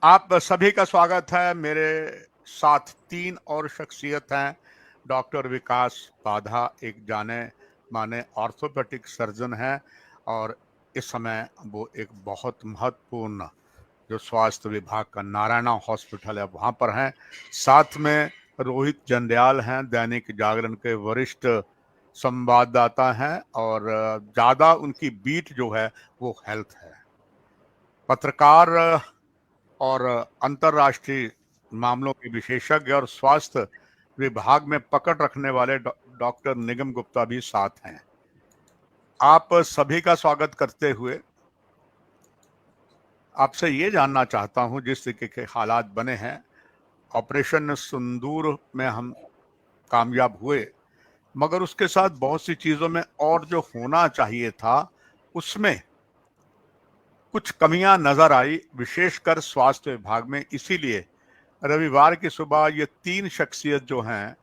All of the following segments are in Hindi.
आप सभी का स्वागत है। मेरे साथ तीन और शख्सियत हैं। डॉक्टर विकास पाधा एक जाने माने ऑर्थोपेडिक सर्जन हैं और इस समय वो एक बहुत महत्वपूर्ण जो स्वास्थ्य विभाग का नारायणा हॉस्पिटल है वहाँ पर हैं। साथ में रोहित जंड्याल हैं, दैनिक जागरण के वरिष्ठ संवाददाता हैं और ज़्यादा उनकी बीट जो है वो हेल्थ है। पत्रकार और अंतर्राष्ट्रीय मामलों के विशेषज्ञ और स्वास्थ्य विभाग में पकड़ रखने वाले डॉक्टर निगम गुप्ता भी साथ हैं। आप सभी का स्वागत करते हुए आपसे ये जानना चाहता हूं, जिस तरीके के हालात बने हैं, ऑपरेशन सिंदूर में हम कामयाब हुए, मगर उसके साथ बहुत सी चीजों में और जो होना चाहिए था उसमें कुछ कमियां नजर आई, विशेषकर स्वास्थ्य विभाग में। इसीलिए रविवार की सुबह ये तीन शख्सियत जो हैं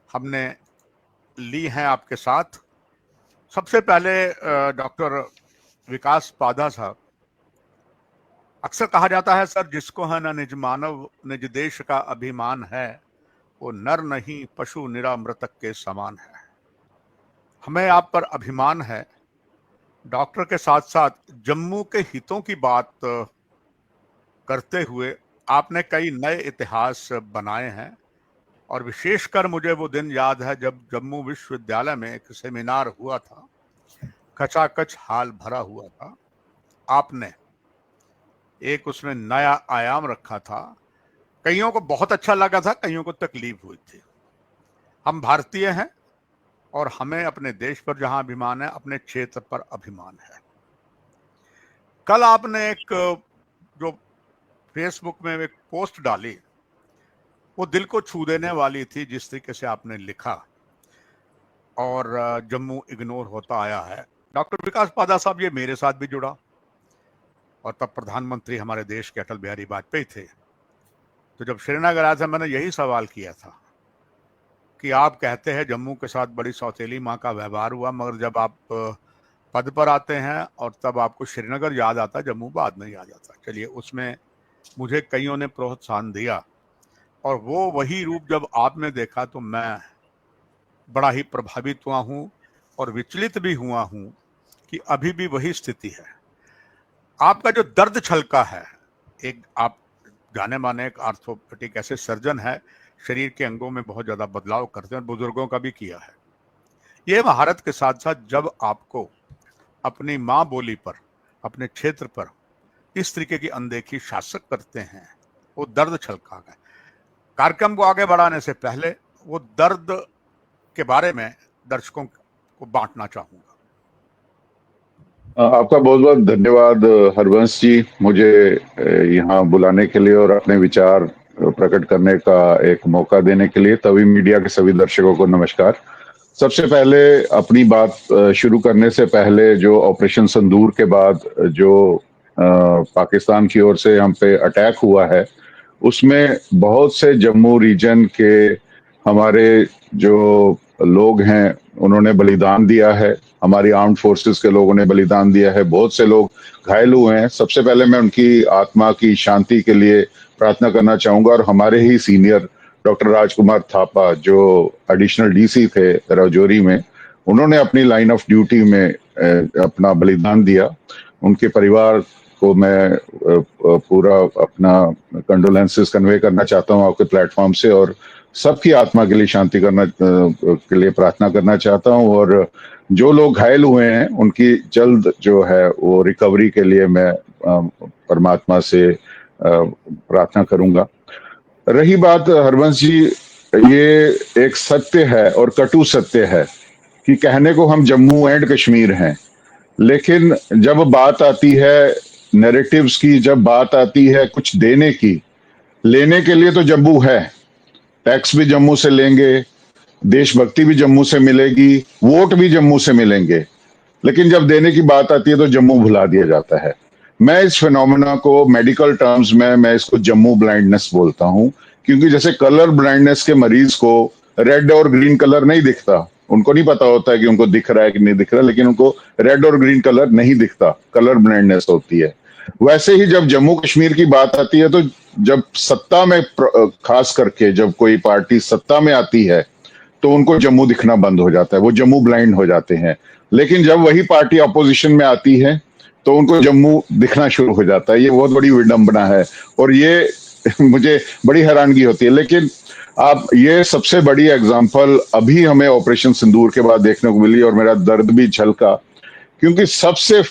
हमने ली हैं आपके साथ। सबसे पहले डॉक्टर विकास पाधा साहब, अक्सर कहा जाता है सर, जिसको है न निज मानव निज देश का अभिमान है, वो नर नहीं पशु निरा मृतक के समान है। हमें आप पर अभिमान है। डॉक्टर के साथ साथ जम्मू के हितों की बात करते हुए आपने कई नए इतिहास बनाए हैं और विशेषकर मुझे वो दिन याद है जब जम्मू विश्वविद्यालय में एक सेमिनार हुआ था, खचाखच हाल भरा हुआ था। आपने एक उसमें नया आयाम रखा था। कईयों को बहुत अच्छा लगा था, कईयों को तकलीफ हुई थी। हम भारतीय हैं और हमें अपने देश पर जहां अभिमान है, अपने क्षेत्र पर अभिमान है। कल आपने एक जो फेसबुक में एक पोस्ट डाली, वो दिल को छू देने वाली थी, जिस तरीके से आपने लिखा। और जम्मू इग्नोर होता आया है। डॉक्टर विकास पाधा साहब, ये मेरे साथ भी जुड़ा और तब प्रधानमंत्री हमारे देश के अटल बिहारी वाजपेयी थे। तो जब श्रीनगर आया था, मैंने यही सवाल किया था कि आप कहते हैं जम्मू के साथ बड़ी सौतेली माँ का व्यवहार हुआ, मगर जब आप पद पर आते हैं और तब आपको श्रीनगर याद आता, जम्मू बाद में याद आता। चलिए, उसमें मुझे कईयों ने प्रोत्साहन दिया और वो वही रूप जब आपने देखा तो मैं बड़ा ही प्रभावित हुआ हूं और विचलित भी हुआ हूं कि अभी भी वही स्थिति है। आपका जो दर्द छलका है, एक आप जाने माने एक आर्थोपेडिक ऐसे सर्जन है, शरीर के अंगों में बहुत ज्यादा बदलाव करते हैं, बुजुर्गों का भी किया है। ये महारत के साथ साथ जब आपको अपनी माँ बोली पर, अपने क्षेत्र पर इस तरीके की अनदेखी शासक करते हैं, वो दर्द छलका गया। कार्यक्रम को आगे बढ़ाने से पहले वो दर्द के बारे में दर्शकों को बांटना चाहूंगा। आपका बहुत बहुत धन्यवाद हरवंश जी, मुझे यहाँ बुलाने के लिए और अपने विचार प्रकट करने का एक मौका देने के लिए। तभी मीडिया के सभी दर्शकों को नमस्कार। सबसे पहले अपनी बात शुरू करने से पहले, जो ऑपरेशन सिंदूर के बाद जो पाकिस्तान की ओर से हम पे अटैक हुआ है, उसमें बहुत से जम्मू रीजन के हमारे जो लोग हैं उन्होंने बलिदान दिया है। हमारी आर्म्ड फोर्सेस के लोगों ने बलिदान दिया है। बहुत से लोग घायल हुए हैं। सबसे पहले मैं उनकी आत्मा की शांति के लिए प्रार्थना करना चाहूंगा। और हमारे ही सीनियर डॉक्टर राजकुमार थापा, जो एडिशनल डीसी थे राजौरी में, उन्होंने अपनी लाइन ऑफ ड्यूटी में अपना बलिदान दिया। उनके परिवार को मैं पूरा अपना कंडोलेंसेस कन्वे करना चाहता हूं आपके प्लेटफॉर्म से, और सबकी आत्मा के लिए शांति करना के लिए प्रार्थना करना चाहता हूं। और जो लोग घायल हुए हैं उनकी जल्द जो है वो रिकवरी के लिए मैं परमात्मा से प्रार्थना करूंगा। रही बात हरवंश जी, ये एक सत्य है और कटु सत्य है कि कहने को हम जम्मू एंड कश्मीर हैं, लेकिन जब बात आती है नैरेटिव्स की, जब बात आती है कुछ देने की, लेने के लिए तो जम्मू है। टैक्स भी जम्मू से लेंगे, देशभक्ति भी जम्मू से मिलेगी, वोट भी जम्मू से मिलेंगे, लेकिन जब देने की बात आती है तो जम्मू भुला दिया जाता है। मैं इस फिनोमेना को मेडिकल टर्म्स में मैं इसको जम्मू ब्लाइंडनेस बोलता हूं, क्योंकि जैसे कलर ब्लाइंडनेस के मरीज को रेड और ग्रीन कलर नहीं दिखता, उनको नहीं पता होता है कि उनको दिख रहा है कि नहीं दिख रहा, लेकिन उनको रेड और ग्रीन कलर नहीं दिखता, कलर ब्लाइंडनेस होती है। वैसे ही जब जम्मू कश्मीर की बात आती है तो जब सत्ता में खास करके जब कोई पार्टी सत्ता में आती है तो उनको जम्मू दिखना बंद हो जाता है, वो जम्मू ब्लाइंड हो जाते हैं। लेकिन जब वही पार्टी अपोजिशन में आती है तो उनको जम्मू दिखना शुरू हो जाता है। ये बहुत बड़ी विडंबना है और ये मुझे बड़ी हैरानगी होती है। लेकिन आप ये सबसे बड़ी एग्जांपल अभी हमें ऑपरेशन सिंदूर के बाद देखने को मिली और मेरा दर्द भी झलका, क्योंकि सबसे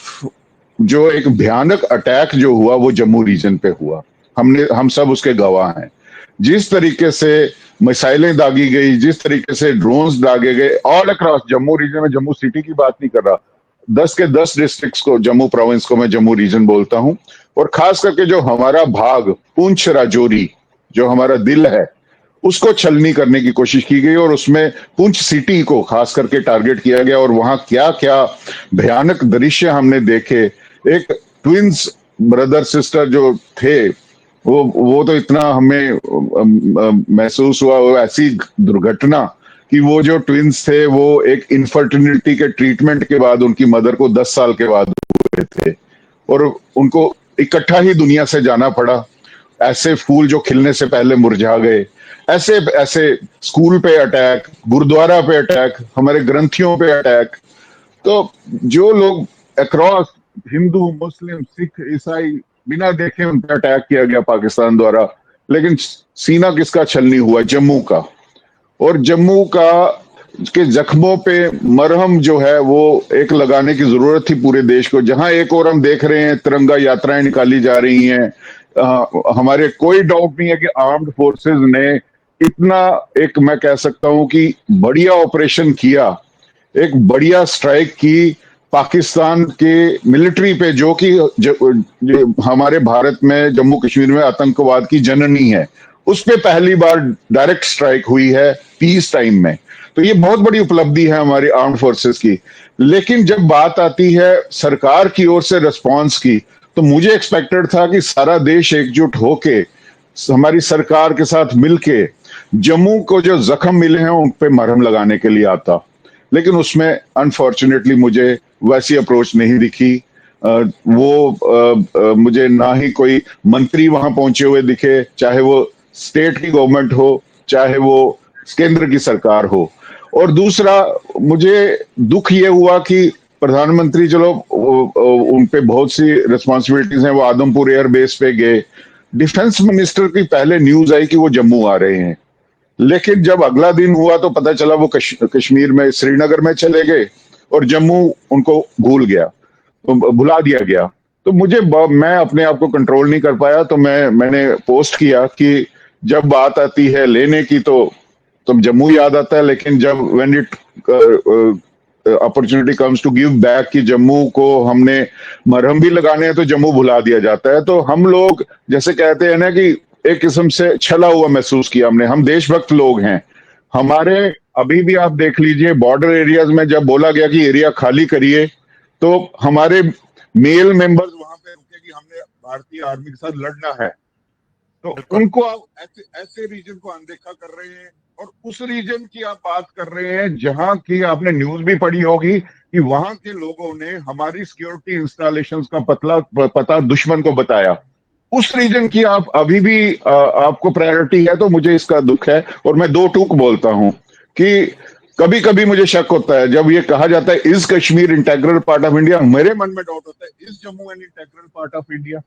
जो एक भयानक अटैक जो हुआ वो जम्मू रीजन पे हुआ। हम सब उसके गवाह हैं। जिस तरीके से मिसाइलें दागी गई, जिस तरीके से ड्रोन्स दागे गए ऑल अक्रॉस जम्मू रीजन में, जम्मू सिटी की बात नहीं कर रहा, 10 के 10 डिस्ट्रिक्ट्स को, जम्मू प्रोविंस को मैं जम्मू रीजन बोलता हूं। और खास करके जो हमारा भाग पुंछ राजौरी, जो हमारा दिल है, उसको छलनी करने की कोशिश की गई और उसमें पुंछ सिटी को खास करके टारगेट किया गया और वहां क्या क्या भयानक दृश्य हमने देखे। एक ट्विंस ब्रदर सिस्टर जो थे, वो तो इतना हमें महसूस हुआ, वो ऐसी दुर्घटना कि वो जो ट्विंस थे वो एक इनफर्टिलिटी के ट्रीटमेंट के बाद उनकी मदर को 10 साल के बाद हुए थे और उनको इकट्ठा ही दुनिया से जाना पड़ा। ऐसे फूल जो खिलने से पहले मुरझा गए, ऐसे ऐसे स्कूल पे अटैक, गुरुद्वारा पे अटैक, हमारे ग्रंथियों पे अटैक। तो जो लोग अक्रॉस हिंदू, मुस्लिम, सिख, ईसाई बिना देखे उन पर अटैक किया गया पाकिस्तान द्वारा, लेकिन सीना किसका छलनी हुआ? जम्मू का। और जम्मू का के जख्मों पे मरहम जो है वो एक लगाने की जरूरत थी पूरे देश को। जहां एक और हम देख रहे हैं तिरंगा यात्राएं निकाली जा रही हैं, हमारे कोई डाउट नहीं है कि आर्म्ड फोर्सेस ने इतना, एक मैं कह सकता हूं कि बढ़िया ऑपरेशन किया, एक बढ़िया स्ट्राइक की पाकिस्तान के मिलिट्री पे, जो कि जो हमारे भारत में जम्मू कश्मीर में आतंकवाद की जननी है, उस पे पहली बार डायरेक्ट स्ट्राइक हुई है पीस टाइम में। तो ये बहुत बड़ी उपलब्धि है हमारी आर्म फोर्सेस की। लेकिन जब बात आती है सरकार की ओर से रिस्पांस की, तो मुझे एक्सपेक्टेड था कि सारा देश एकजुट होके हमारी सरकार के साथ मिलके जम्मू को जो जख्म मिले हैं उन पे मरहम लगाने के लिए आता। लेकिन उसमें अनफॉर्चुनेटली मुझे वैसी अप्रोच नहीं दिखी। मुझे ना ही कोई मंत्री वहां पहुंचे हुए दिखे, चाहे वो स्टेट की गवर्नमेंट हो, चाहे वो केंद्र की सरकार हो। और दूसरा, मुझे दुख ये हुआ कि प्रधानमंत्री, चलो उन पे बहुत सी रिस्पॉन्सिबिलिटीज हैं, वो आदमपुर एयरबेस पे गए। डिफेंस मिनिस्टर की पहले न्यूज आई कि वो जम्मू आ रहे हैं, लेकिन जब अगला दिन हुआ तो पता चला वो कश्मीर में श्रीनगर में चले गए और जम्मू उनको भूल गया, तो भुला दिया गया। तो मैं अपने आप को कंट्रोल नहीं कर पाया, तो मैंने पोस्ट किया कि जब बात आती है लेने की तो जम्मू याद आता है, लेकिन जब when it opportunity comes to give back कि जम्मू को हमने मरहम भी लगाने हैं, तो जम्मू भुला दिया जाता है। तो हम लोग जैसे कहते हैं ना कि एक किस्म से छला हुआ महसूस किया हमने। हम देशभक्त लोग हैं हमारे। अभी भी आप देख लीजिए बॉर्डर एरियाज में जब बोला गया कि एरिया खाली करिए, तो हमारे मेल मेंबर्स वहां पे रुके कि हमने भारतीय आर्मी के साथ लड़ना है। तो उनको आप ऐसे रीजन को अनदेखा कर रहे हैं। और उस रीजन की आप बात कर रहे हैं जहां की आपने न्यूज भी पढ़ी होगी कि वहां के लोगों ने हमारी सिक्योरिटी इंस्टॉलेशंस का पता दुश्मन को बताया। उस रीजन की आप अभी भी आपको प्रायोरिटी है, तो मुझे इसका दुख है। और मैं दो टूक बोलता हूं कि कभी कभी मुझे शक होता है जब ये कहा जाता है is Kashmir integral part of India, मेरे मन में डाउट होता है is Jammu an integral part of India?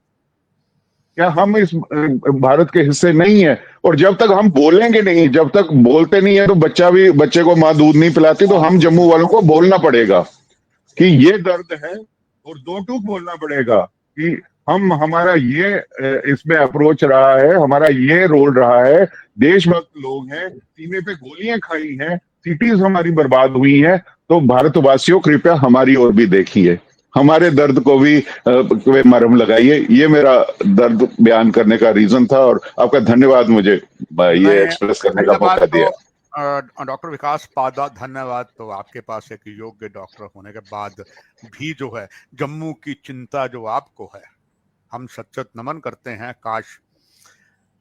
क्या हम इस भारत के हिस्से नहीं है? और जब तक हम बोलेंगे नहीं, जब तक बोलते नहीं है, तो बच्चे को माँ दूध नहीं पिलाती। तो हम जम्मू वालों को बोलना पड़ेगा कि ये दर्द है, और दो टूक बोलना पड़ेगा कि हमारा ये इसमें अप्रोच रहा है, हमारा ये रोल रहा है। देशभक्त लोग हैं, सीने पे गोलियां खाई हैं, सिटीज हमारी बर्बाद हुई हैं। तो भारतवासियों कृपया हमारी ओर भी देखिए, हमारे दर्द को भी मरहम लगाइए। ये मेरा दर्द बयान करने का रीजन था और आपका धन्यवाद मुझे ये एक्सप्रेस करने का मौका दिया। डॉक्टर विकास पादा, धन्यवाद। तो आपके पास एक योग्य डॉक्टर होने के बाद भी जो है जम्मू की चिंता जो आपको है, हम सचेत नमन करते हैं। काश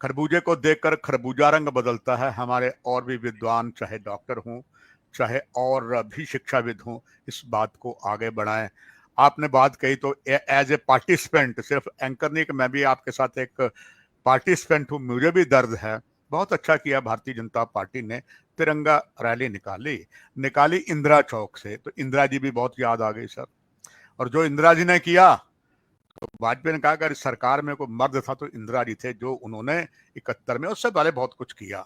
खरबूजे को देखकर खरबूजा रंग बदलता है। हमारे और भी विद्वान, चाहे डॉक्टर हों, चाहे और भी शिक्षाविद हों, इस बात को आगे बढ़ाएं। आपने बात कही तो एज ए पार्टिसिपेंट, सिर्फ एंकर नहीं कि मैं भी आपके साथ एक पार्टिसिपेंट हूँ, मुझे भी दर्द है। बहुत अच्छा किया भारतीय जनता पार्टी ने, तिरंगा रैली निकाली इंदिरा चौक से, तो इंदिरा जी भी बहुत याद आ गई सर। और जो इंदिरा जी ने किया, तो वाजपेयी ने कहा अगर सरकार में कोई मर्द था तो इंदिरा जी थे, जो उन्होंने 71 में, उससे पहले बहुत कुछ किया।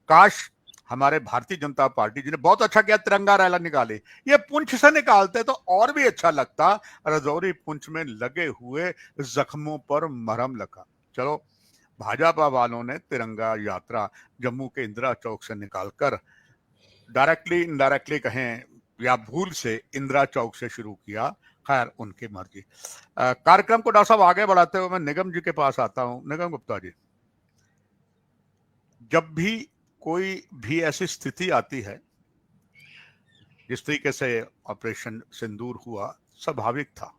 काश हमारे भारतीय जनता पार्टी जी ने बहुत अच्छा किया, तिरंगा रैली निकाली। ये पुंछ से निकालते तो और भी अच्छा लगता, रजौरी पुंछ में लगे हुए जख्मों पर मरहम लगा। चलो, भाजपा वालों ने तिरंगा यात्रा जम्मू के इंदिरा चौक से निकालकर डायरेक्टली इनडायरेक्टली कहें या भूल से इंदिरा चौक से शुरू किया। खैर, उनकी मर्जी। कार्यक्रम को डॉक्टर साहब आगे बढ़ाते हुए मैं निगम जी के पास आता हूं। निगम गुप्ता जी, जब भी कोई भी ऐसी स्थिति आती है, जिस तरीके से ऑपरेशन सिंदूर हुआ, स्वाभाविक था।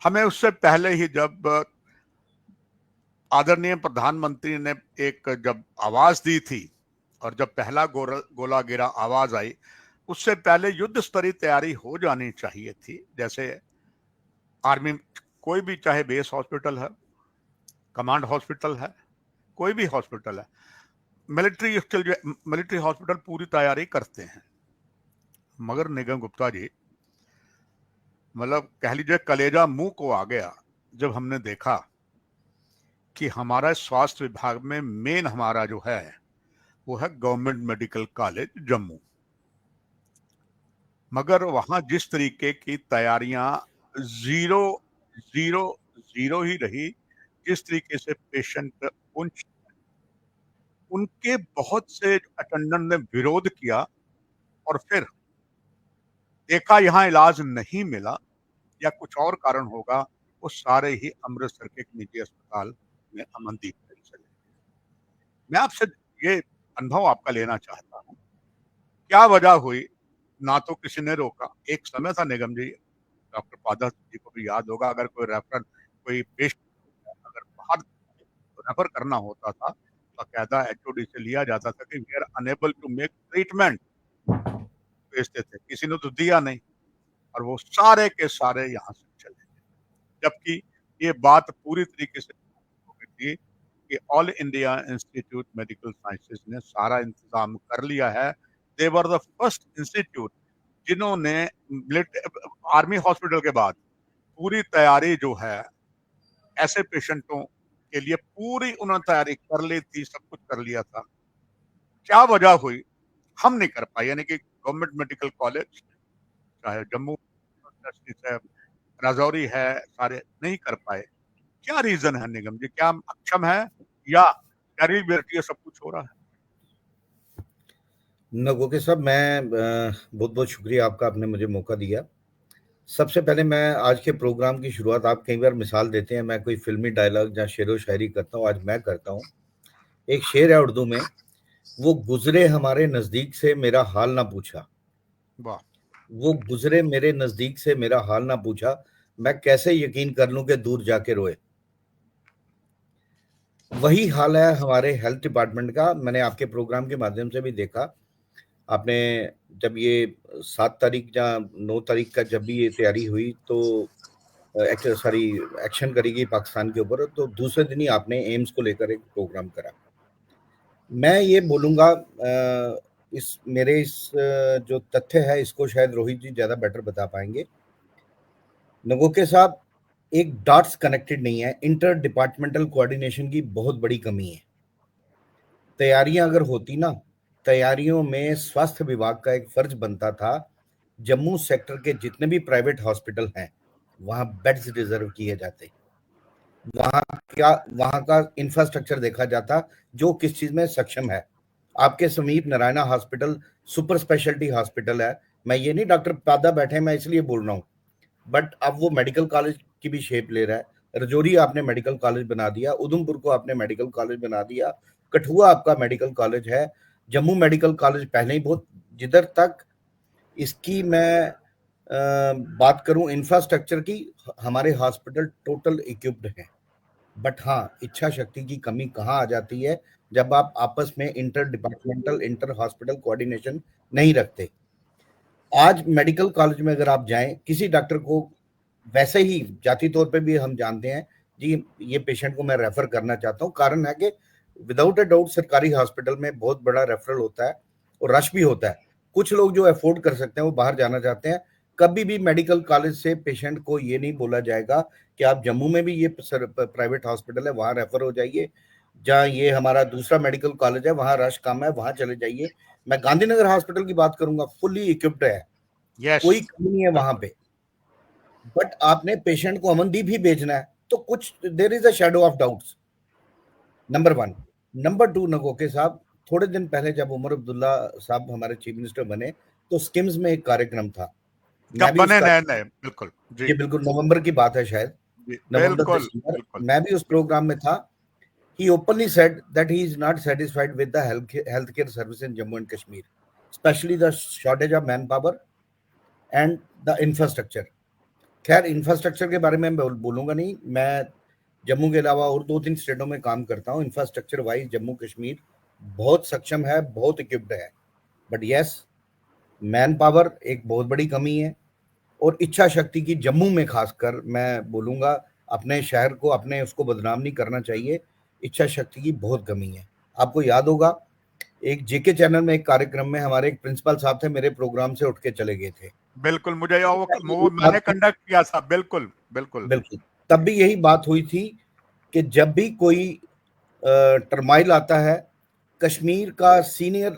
हमें उससे पहले ही जब आदरणीय प्रधानमंत्री ने जब आवाज दी थी और जब पहला गोला गिरा, आवाज आई, उससे पहले युद्ध स्तरीय तैयारी हो जानी चाहिए थी। जैसे आर्मी, कोई भी, चाहे बेस हॉस्पिटल है, कमांड हॉस्पिटल है, कोई भी हॉस्पिटल है, मिलिट्री हॉस्पिटल पूरी तैयारी करते हैं। मगर निगम गुप्ता जी, मतलब कह लीजिए कलेजा मुंह को आ गया जब हमने देखा कि हमारा स्वास्थ्य विभाग में मेन हमारा जो है वो है गवर्नमेंट मेडिकल कॉलेज जम्मू, मगर वहां जिस तरीके की तैयारियां जीरो जीरो जीरो ही रही, जिस तरीके से पेशेंट उनके बहुत से अटेंडेंट ने विरोध किया और फिर देखा यहां इलाज नहीं मिला या कुछ और कारण होगा, वो सारे ही अमृतसर के एक निजी अस्पताल में अमनदीप में चले। मैं आपसे ये अनुभव आपका लेना चाहता हूं, क्या वजह हुई? ना तो किसी ने रोका। एक समय था निगम जी, डॉक्टर पादा जी को भी याद होगा, अगर कोई रेफर, कोई पेशेंट अगर बाहर रेफर करना होता था, बाकायदा एचओडी से लिया जाता था कि we are unable to make treatment, भेजते थे। किसी ने तो दिया नहीं, और वो सारे के सारे यहाँ से चले गए। जबकि ये बात पूरी तरीके से हो गई थी कि all India institute medical sciences ने सारा इंतजाम कर लिया है। दे वर द फर्स्ट इंस्टीट्यूट जिन्होंने आर्मी हॉस्पिटल के बाद पूरी तैयारी जो है ऐसे पेशेंटों के लिए, पूरी उन्होंने तैयारी कर ली थी, सब कुछ कर लिया था। क्या वजह हुई हम नहीं कर पाए? यानी कि गवर्नमेंट मेडिकल कॉलेज, चाहे जम्मू है, राजौरी है, सारे नहीं कर पाए। क्या रीजन है निगम जी? क्या हम अक्षम है या गरीब बेटी सब कुछ हो रहा है? नगोके साहब, मैं बहुत बहुत शुक्रिया आपका, आपने मुझे मौका दिया। सबसे पहले मैं आज के प्रोग्राम की शुरुआत, आप कई बार मिसाल देते हैं मैं कोई फिल्मी डायलॉग या शेरो शायरी करता हूँ, आज मैं करता हूँ। एक शेर है उर्दू में, वो गुजरे हमारे नजदीक से मेरा हाल ना पूछा, वाह। वो गुजरे मेरे नजदीक से मेरा हाल ना पूछा, मैं कैसे यकीन कर लूं कि दूर जाके रोए। वही हाल है हमारे हेल्थ डिपार्टमेंट का। मैंने आपके प्रोग्राम के माध्यम से भी देखा, आपने जब ये 7 तारीख या 9 तारीख का जब भी ये तैयारी हुई तो एक्शन करी गई पाकिस्तान के ऊपर, तो दूसरे दिन ही आपने एम्स को लेकर एक प्रोग्राम करा। मैं ये बोलूँगा, इस जो तथ्य है इसको शायद रोहित जी ज़्यादा बेटर बता पाएंगे। नगोके साहब, एक डॉट्स कनेक्टेड नहीं है, इंटर डिपार्टमेंटल कोऑर्डिनेशन की बहुत बड़ी कमी है। तैयारियां अगर होती ना, तैयारियों में स्वास्थ्य विभाग का एक फर्ज बनता था, जम्मू सेक्टर के जितने भी प्राइवेट हॉस्पिटल हैं वहां बेड्स रिजर्व किए जाते, वहां का इंफ्रास्ट्रक्चर देखा जाता जो किस चीज में सक्षम है। आपके समीप Narayana hospital super speciality hospital है, मैं ये नहीं डॉक्टर पादा बैठे मैं इसलिए बोल रहा हूँ, बट अब वो मेडिकल कॉलेज की भी शेप ले रहा है। रजौरी आपने मेडिकल कॉलेज बना दिया, उधमपुर को आपने मेडिकल कॉलेज बना दिया, कठुआ आपका मेडिकल कॉलेज है, जम्मू मेडिकल कॉलेज पहले ही बहुत, जिधर तक इसकी मैं बात करूं इंफ्रास्ट्रक्चर की, हमारे हॉस्पिटल टोटल इक्विप्ड हैं। बट हाँ, इच्छा शक्ति की कमी कहाँ आ जाती है? जब आप आपस में inter departmental inter hospital coordination नहीं रखते। आज मेडिकल कॉलेज में अगर आप जाएं, किसी डॉक्टर को वैसे ही जाति तौर पे भी हम जानते हैं जी, ये पेशेंट को मैं रेफर करना चाहता हूँ। कारण है कि विदाउट अ डाउट सरकारी हॉस्पिटल में बहुत बड़ा रेफरल होता है और रश भी होता है। कुछ लोग जो अफोर्ड कर सकते हैं वो बाहर जाना चाहते हैं। कभी भी मेडिकल कॉलेज से पेशेंट को ये नहीं बोला जाएगा कि आप जम्मू में भी ये प्राइवेट हॉस्पिटल है वहां रेफर हो जाइए, जहाँ ये हमारा दूसरा मेडिकल कॉलेज है वहां रश कम है वहां चले जाइए। मैं गांधीनगर हॉस्पिटल की बात करूंगा, फुल्ली इक्विप्ड है, यस, कोई कमी नहीं है वहां पे। बट आपने पेशेंट को अमनदीप ही भेजना है तो कुछ there is a shadow of doubts, number 1। Number 2, नगोके साहब, थोड़े दिन पहले जब उमर अब्दुल्ला साहब हमारे चीफ मिनिस्टर बने तो स्किम्स में एक कार्यक्रम था, मैं जब भी उस बने नए नए, बिल्कुल जी ये बिल्कुल नवंबर की बात है शायद, जी, नवंबर बिल्कुल दिसंबर, बिल्कुल। मैं भी उस प्रोग्राम में था। He openly said that he is not satisfied with the healthcare service in Jammu and Kashmir, especially the shortage of manpower and the infrastructure. खैर इंफ्रास्ट्रक्चर के बारे में मैं बोलूंगा नहीं, मैं जम्मू के अलावा और 2-3 स्टेटों में काम करता हूँ। इंफ्रास्ट्रक्चर वाइज जम्मू कश्मीर बहुत सक्षम है, बहुत इक्विप्ड है, बट यस मैन पावर एक बहुत बड़ी कमी है। और इच्छा शक्ति की जम्मू में खासकर मैं बोलूंगा, अपने शहर को अपने उसको बदनाम नहीं करना चाहिए, इच्छा शक्ति की बहुत कमी है। आपको याद होगा एक जेके चैनल में एक कार्यक्रम में हमारे एक प्रिंसिपल साहब थे, मेरे प्रोग्राम से उठ के चले गए थे। बिल्कुल मुझे यही वो मैंने बात कंडक्ट किया था, बिल्कुल बिल्कुल। बिल्कुल तब भी यही बात हुई थी कि जब भी कोई टर्माइल आता है, कश्मीर का सीनियर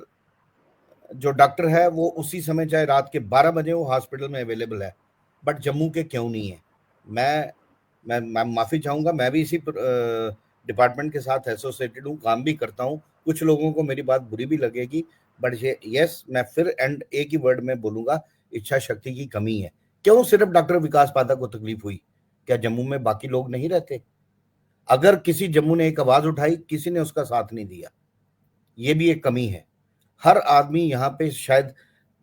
जो डॉक्टर है वो उसी समय चाहे रात के 12 बजे वो हॉस्पिटल में अवेलेबल है, बट जम्मू के क्यों नहीं है। मैं माफी चाहूंगा, मैं भी इसी डिपार्टमेंट के साथ एसोसिएटेड हूँ, काम भी करता हूँ। कुछ लोगों को मेरी बात बुरी भी लगेगी, बट ये यस मैं फिर एंड एक ही वर्ड में बोलूंगा, इच्छा शक्ति की कमी है। क्यों सिर्फ डॉक्टर विकास पाठक को तकलीफ हुई, क्या जम्मू में बाकी लोग नहीं रहते? अगर किसी जम्मू ने एक आवाज उठाई, किसी ने उसका साथ नहीं दिया, ये भी एक कमी है। हर आदमी यहाँ पे शायद,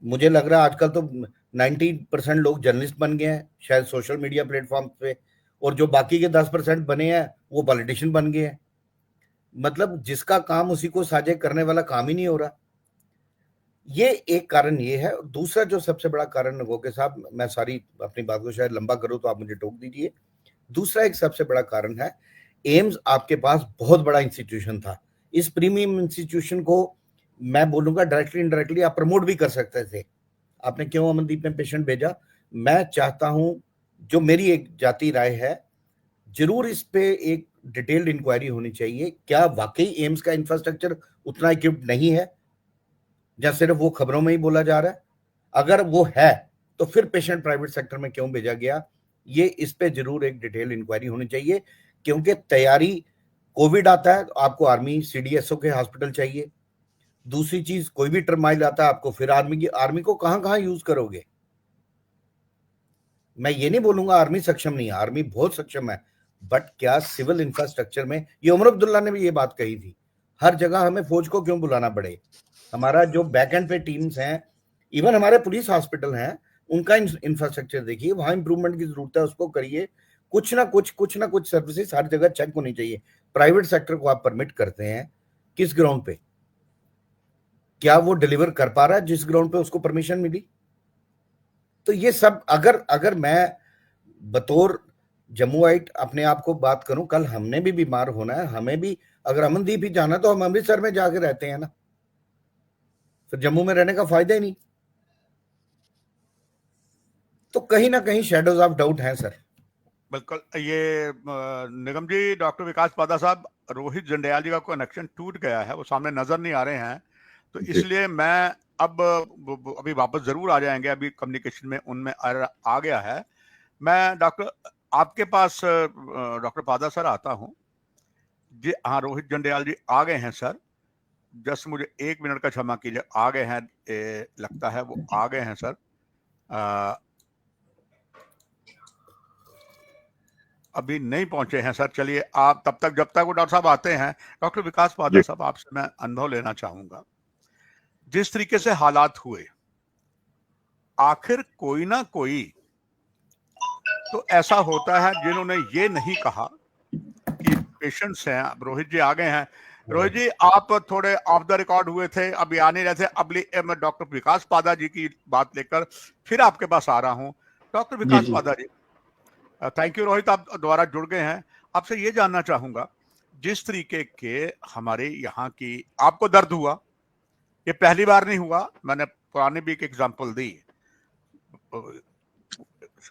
मुझे लग रहा है आजकल तो 90% लोग जर्नलिस्ट बन गए हैं शायद सोशल मीडिया प्लेटफॉर्म पे, और जो बाकी के 10% बने हैं वो पॉलिटिशियन बन गए हैं। मतलब जिसका काम उसी को साझे करने वाला काम ही नहीं हो रहा। ये एक कारण ये है। दूसरा जो सबसे बड़ा कारण नगोके साहब, मैं सारी अपनी बात को शायद लंबा करूं तो आप मुझे टोक दीजिए। दूसरा एक सबसे बड़ा कारण है, एम्स आपके पास बहुत बड़ा इंस्टीट्यूशन था। इस प्रीमियम इंस्टीट्यूशन को मैं बोलूंगा डायरेक्टली इनडायरेक्टली आप प्रमोट भी कर सकते थे। आपने क्यों अमनदीप में पेशेंट भेजा? मैं चाहता हूं, जो मेरी एक जाती राय है, जरूर इस पे एक डिटेल्ड इंक्वायरी होनी चाहिए। क्या वाकई एम्स का इंफ्रास्ट्रक्चर उतना इक्विप्ड नहीं है, या सिर्फ वो खबरों में ही बोला जा रहा है? अगर वो है तो फिर पेशेंट प्राइवेट सेक्टर में क्यों भेजा गया? ये इस पे जरूर एक डिटेल इंक्वायरी होनी चाहिए, क्योंकि तैयारी, कोविड आता है तो आपको आर्मी सीडीएसओ के हॉस्पिटल चाहिए। दूसरी चीज, कोई भी टर्माइल आता है आपको फिर आर्मी को कहां यूज करोगे? मैं ये नहीं बोलूंगा आर्मी सक्षम नहीं है, आर्मी बहुत सक्षम है, बट क्या सिविल इंफ्रास्ट्रक्चर में, ये उमर अब्दुल्ला ने भी ये बात कही थी, हर जगह हमें फौज को क्यों बुलाना पड़े? हमारा जो बैक एंड पे टीम्स हैं, इवन हमारे पुलिस हॉस्पिटल हैं, उनका इंफ्रास्ट्रक्चर देखिए, वहां इंप्रूवमेंट की जरूरत है, उसको करिए। कुछ ना कुछ सर्विसेज हर जगह चेक होनी चाहिए। प्राइवेट सेक्टर को आप परमिट करते हैं किस ग्राउंड पे? क्या वो डिलीवर कर पा रहा है जिस ग्राउंड पे उसको परमिशन मिली? तो ये सब अगर अगर मैं बतौर जम्मूआइट अपने आप को बात करूं, कल हमने भी बीमार होना है, हमें भी अगर अमनदीप ही जाना तो हम अमृतसर में जाके रहते हैं ना, फिर जम्मू में रहने का फायदा ही नहीं। तो कहीं ना कहीं शेडोज ऑफ डाउट हैं सर। बिल्कुल। ये निगम जी, डॉक्टर विकास पादा साहब, रोहित जंडियाल जी का कनेक्शन टूट गया है, वो सामने नजर नहीं आ रहे हैं, तो इसलिए मैं अब अभी वापस जरूर आ जाएंगे, अभी कम्युनिकेशन में उनमें आ गया है। मैं डॉक्टर आपके पास डॉक्टर पादा सर आता हूँ जी। हाँ, रोहित जंडियाल जी आ गए हैं सर, जस्ट मुझे 1 मिनट का क्षमा कीजिए, आ गए हैं, लगता है वो आ गए हैं सर। अभी नहीं पहुंचे हैं सर। चलिए आप तब तक, जब तक वो डॉक्टर साहब आते हैं, डॉक्टर विकास पादा साहब आपसे मैं अनुभव लेना चाहूंगा। जिस तरीके से हालात हुए, आखिर कोई ना कोई तो ऐसा होता है जिन्होंने ये नहीं कहा कि पेशेंट्स हैं। अब रोहित जी आ गए हैं। रोहित जी, आप थोड़े ऑफ द रिकॉर्ड हुए थे, अभी आ नहीं रहे थे। अब मैं डॉक्टर विकास पादा जी की बात लेकर फिर आपके पास आ रहा हूं। डॉक्टर विकास पादा जी, थैंक यू रोहित, आप दोबारा जुड़ गए हैं। आपसे ये जानना चाहूंगा, जिस तरीके के हमारे यहाँ की आपको दर्द हुआ, ये पहली बार नहीं हुआ, मैंने पुराने भी एक एग्जांपल दी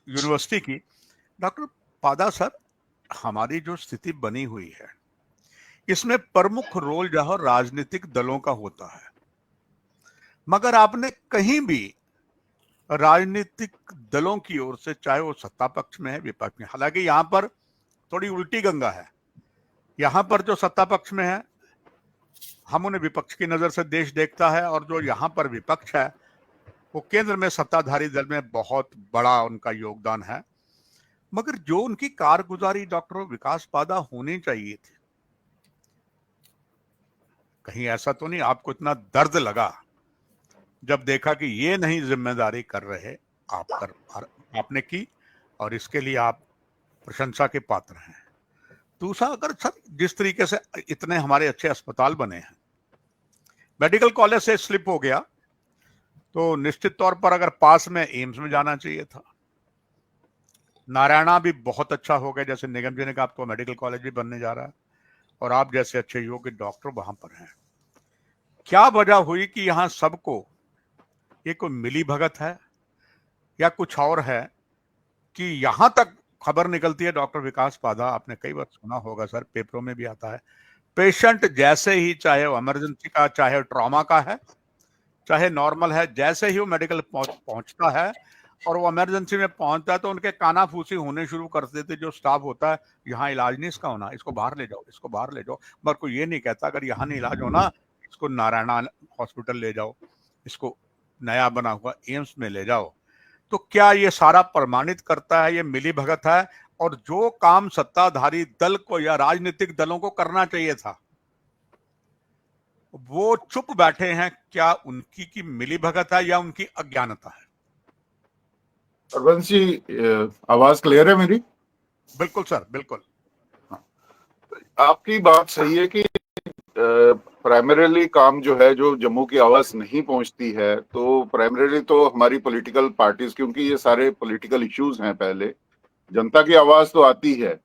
यूनिवर्सिटी की। डॉक्टर पादा सर, हमारी जो स्थिति बनी हुई है इसमें प्रमुख रोल जो है राजनीतिक दलों का होता है, मगर आपने कहीं भी राजनीतिक दलों की ओर से, चाहे वो सत्ता पक्ष में है विपक्ष में, हालांकि यहां पर थोड़ी उल्टी गंगा है, यहां पर जो सत्ता पक्ष में है हम उन्हें विपक्ष की नजर से देश देखता है, और जो यहां पर विपक्ष है वो केंद्र में सत्ताधारी दल में बहुत बड़ा उनका योगदान है। मगर जो उनकी कारगुजारी डॉक्टर विकास पादा होनी चाहिए थी, कहीं ऐसा तो नहीं आपको इतना दर्द लगा जब देखा कि ये नहीं जिम्मेदारी कर रहे, आपने की, और इसके लिए आप प्रशंसा के पात्र हैं। दूसरा, अगर सर जिस तरीके से इतने हमारे अच्छे अस्पताल बने हैं, मेडिकल कॉलेज से स्लिप हो गया तो निश्चित तौर पर अगर पास में एम्स में जाना चाहिए था। नारायणा भी बहुत अच्छा हो गया, जैसे निगम जी ने कहा, अब तो मेडिकल कॉलेज भी बनने जा रहा है और आप जैसे अच्छे योग्य डॉक्टर वहां पर हैं। क्या वजह हुई कि यहां सबको ये कोई मिली भगत है या कुछ और है कि यहां तक खबर निकलती है? डॉक्टर विकास पादा, आपने कई बार सुना होगा सर, पेपरों में भी आता है, पेशेंट जैसे ही, चाहे वो इमरजेंसी का, चाहे ट्रॉमा का है, चाहे नॉर्मल है, जैसे ही वो मेडिकल पहुंचता है और वो इमरजेंसी में पहुंचता है तो उनके कानाफूसी होने शुरू कर देते जो स्टाफ होता है, यहाँ इलाज नहीं इसका होना, इसको बाहर ले जाओ, इसको बाहर ले जाओ। मगर कोई ये नहीं कहता अगर यहाँ नहीं इलाज होना इसको नारायणा हॉस्पिटल ले जाओ, इसको नया बना हुआ एम्स में ले जाओ। तो क्या ये सारा प्रमाणित करता है ये मिली भगत है? और जो काम सत्ताधारी दल को या राजनीतिक दलों को करना चाहिए था वो चुप बैठे हैं, क्या उनकी की मिली भगत है या उनकी अज्ञानता है? हरबंस जी, आवाज क्लियर है मेरी? बिल्कुल सर, बिल्कुल। आपकी बात सही है कि प्राइमरीली काम जो है, जो जम्मू की आवाज नहीं पहुंचती है, तो प्राइमरीली तो हमारी पॉलिटिकल पार्टीज, क्योंकि ये सारे पॉलिटिकल इश्यूज हैं, पहले जनता की आवाज तो आती है,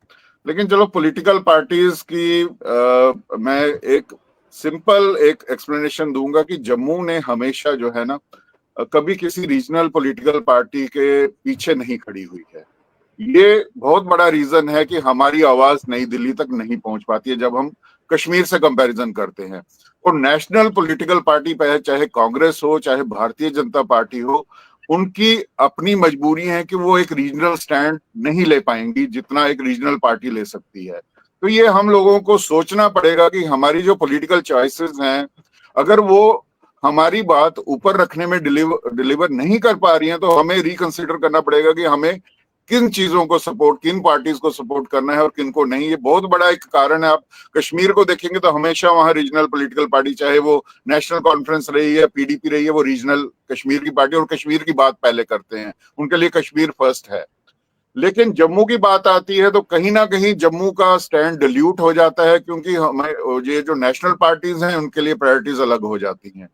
लेकिन चलो पॉलिटिकल पार्टीज की मैं एक सिंपल एक एक्सप्लेनेशन दूंगा कि जम्मू ने हमेशा जो है ना, कभी किसी रीजनल पॉलिटिकल पार्टी के पीछे नहीं खड़ी हुई है। ये बहुत बड़ा रीजन है कि हमारी आवाज नई दिल्ली तक नहीं पहुंच पाती है जब हम कश्मीर से कंपैरिजन करते हैं। और नेशनल पॉलिटिकल पार्टी पे, चाहे कांग्रेस हो चाहे भारतीय जनता पार्टी हो, उनकी अपनी मजबूरी है कि वो एक रीजनल स्टैंड नहीं ले पाएंगी जितना एक रीजनल पार्टी ले सकती है। तो ये हम लोगों को सोचना पड़ेगा कि हमारी जो पॉलिटिकल चॉइसेस हैं, अगर वो हमारी बात ऊपर रखने में डिलीवर नहीं कर पा रही हैं, तो हमें रिकंसिडर करना पड़ेगा कि हमें किन चीजों को सपोर्ट, किन पार्टीज को सपोर्ट करना है और किन को नहीं। ये बहुत बड़ा एक कारण है। आप कश्मीर को देखेंगे तो हमेशा वहां रीजनल पॉलिटिकल पार्टी, चाहे वो नेशनल कॉन्फ्रेंस रही है, पीडीपी रही है, वो रीजनल कश्मीर की पार्टी और कश्मीर की बात पहले करते हैं, उनके लिए कश्मीर फर्स्ट है। लेकिन जम्मू की बात आती है तो कहीं ना कहीं जम्मू का स्टैंड डिल्यूट हो जाता है, क्योंकि हमें ये जो नेशनल पार्टीज हैं उनके लिए प्रायोरिटीज अलग हो जाती हैं।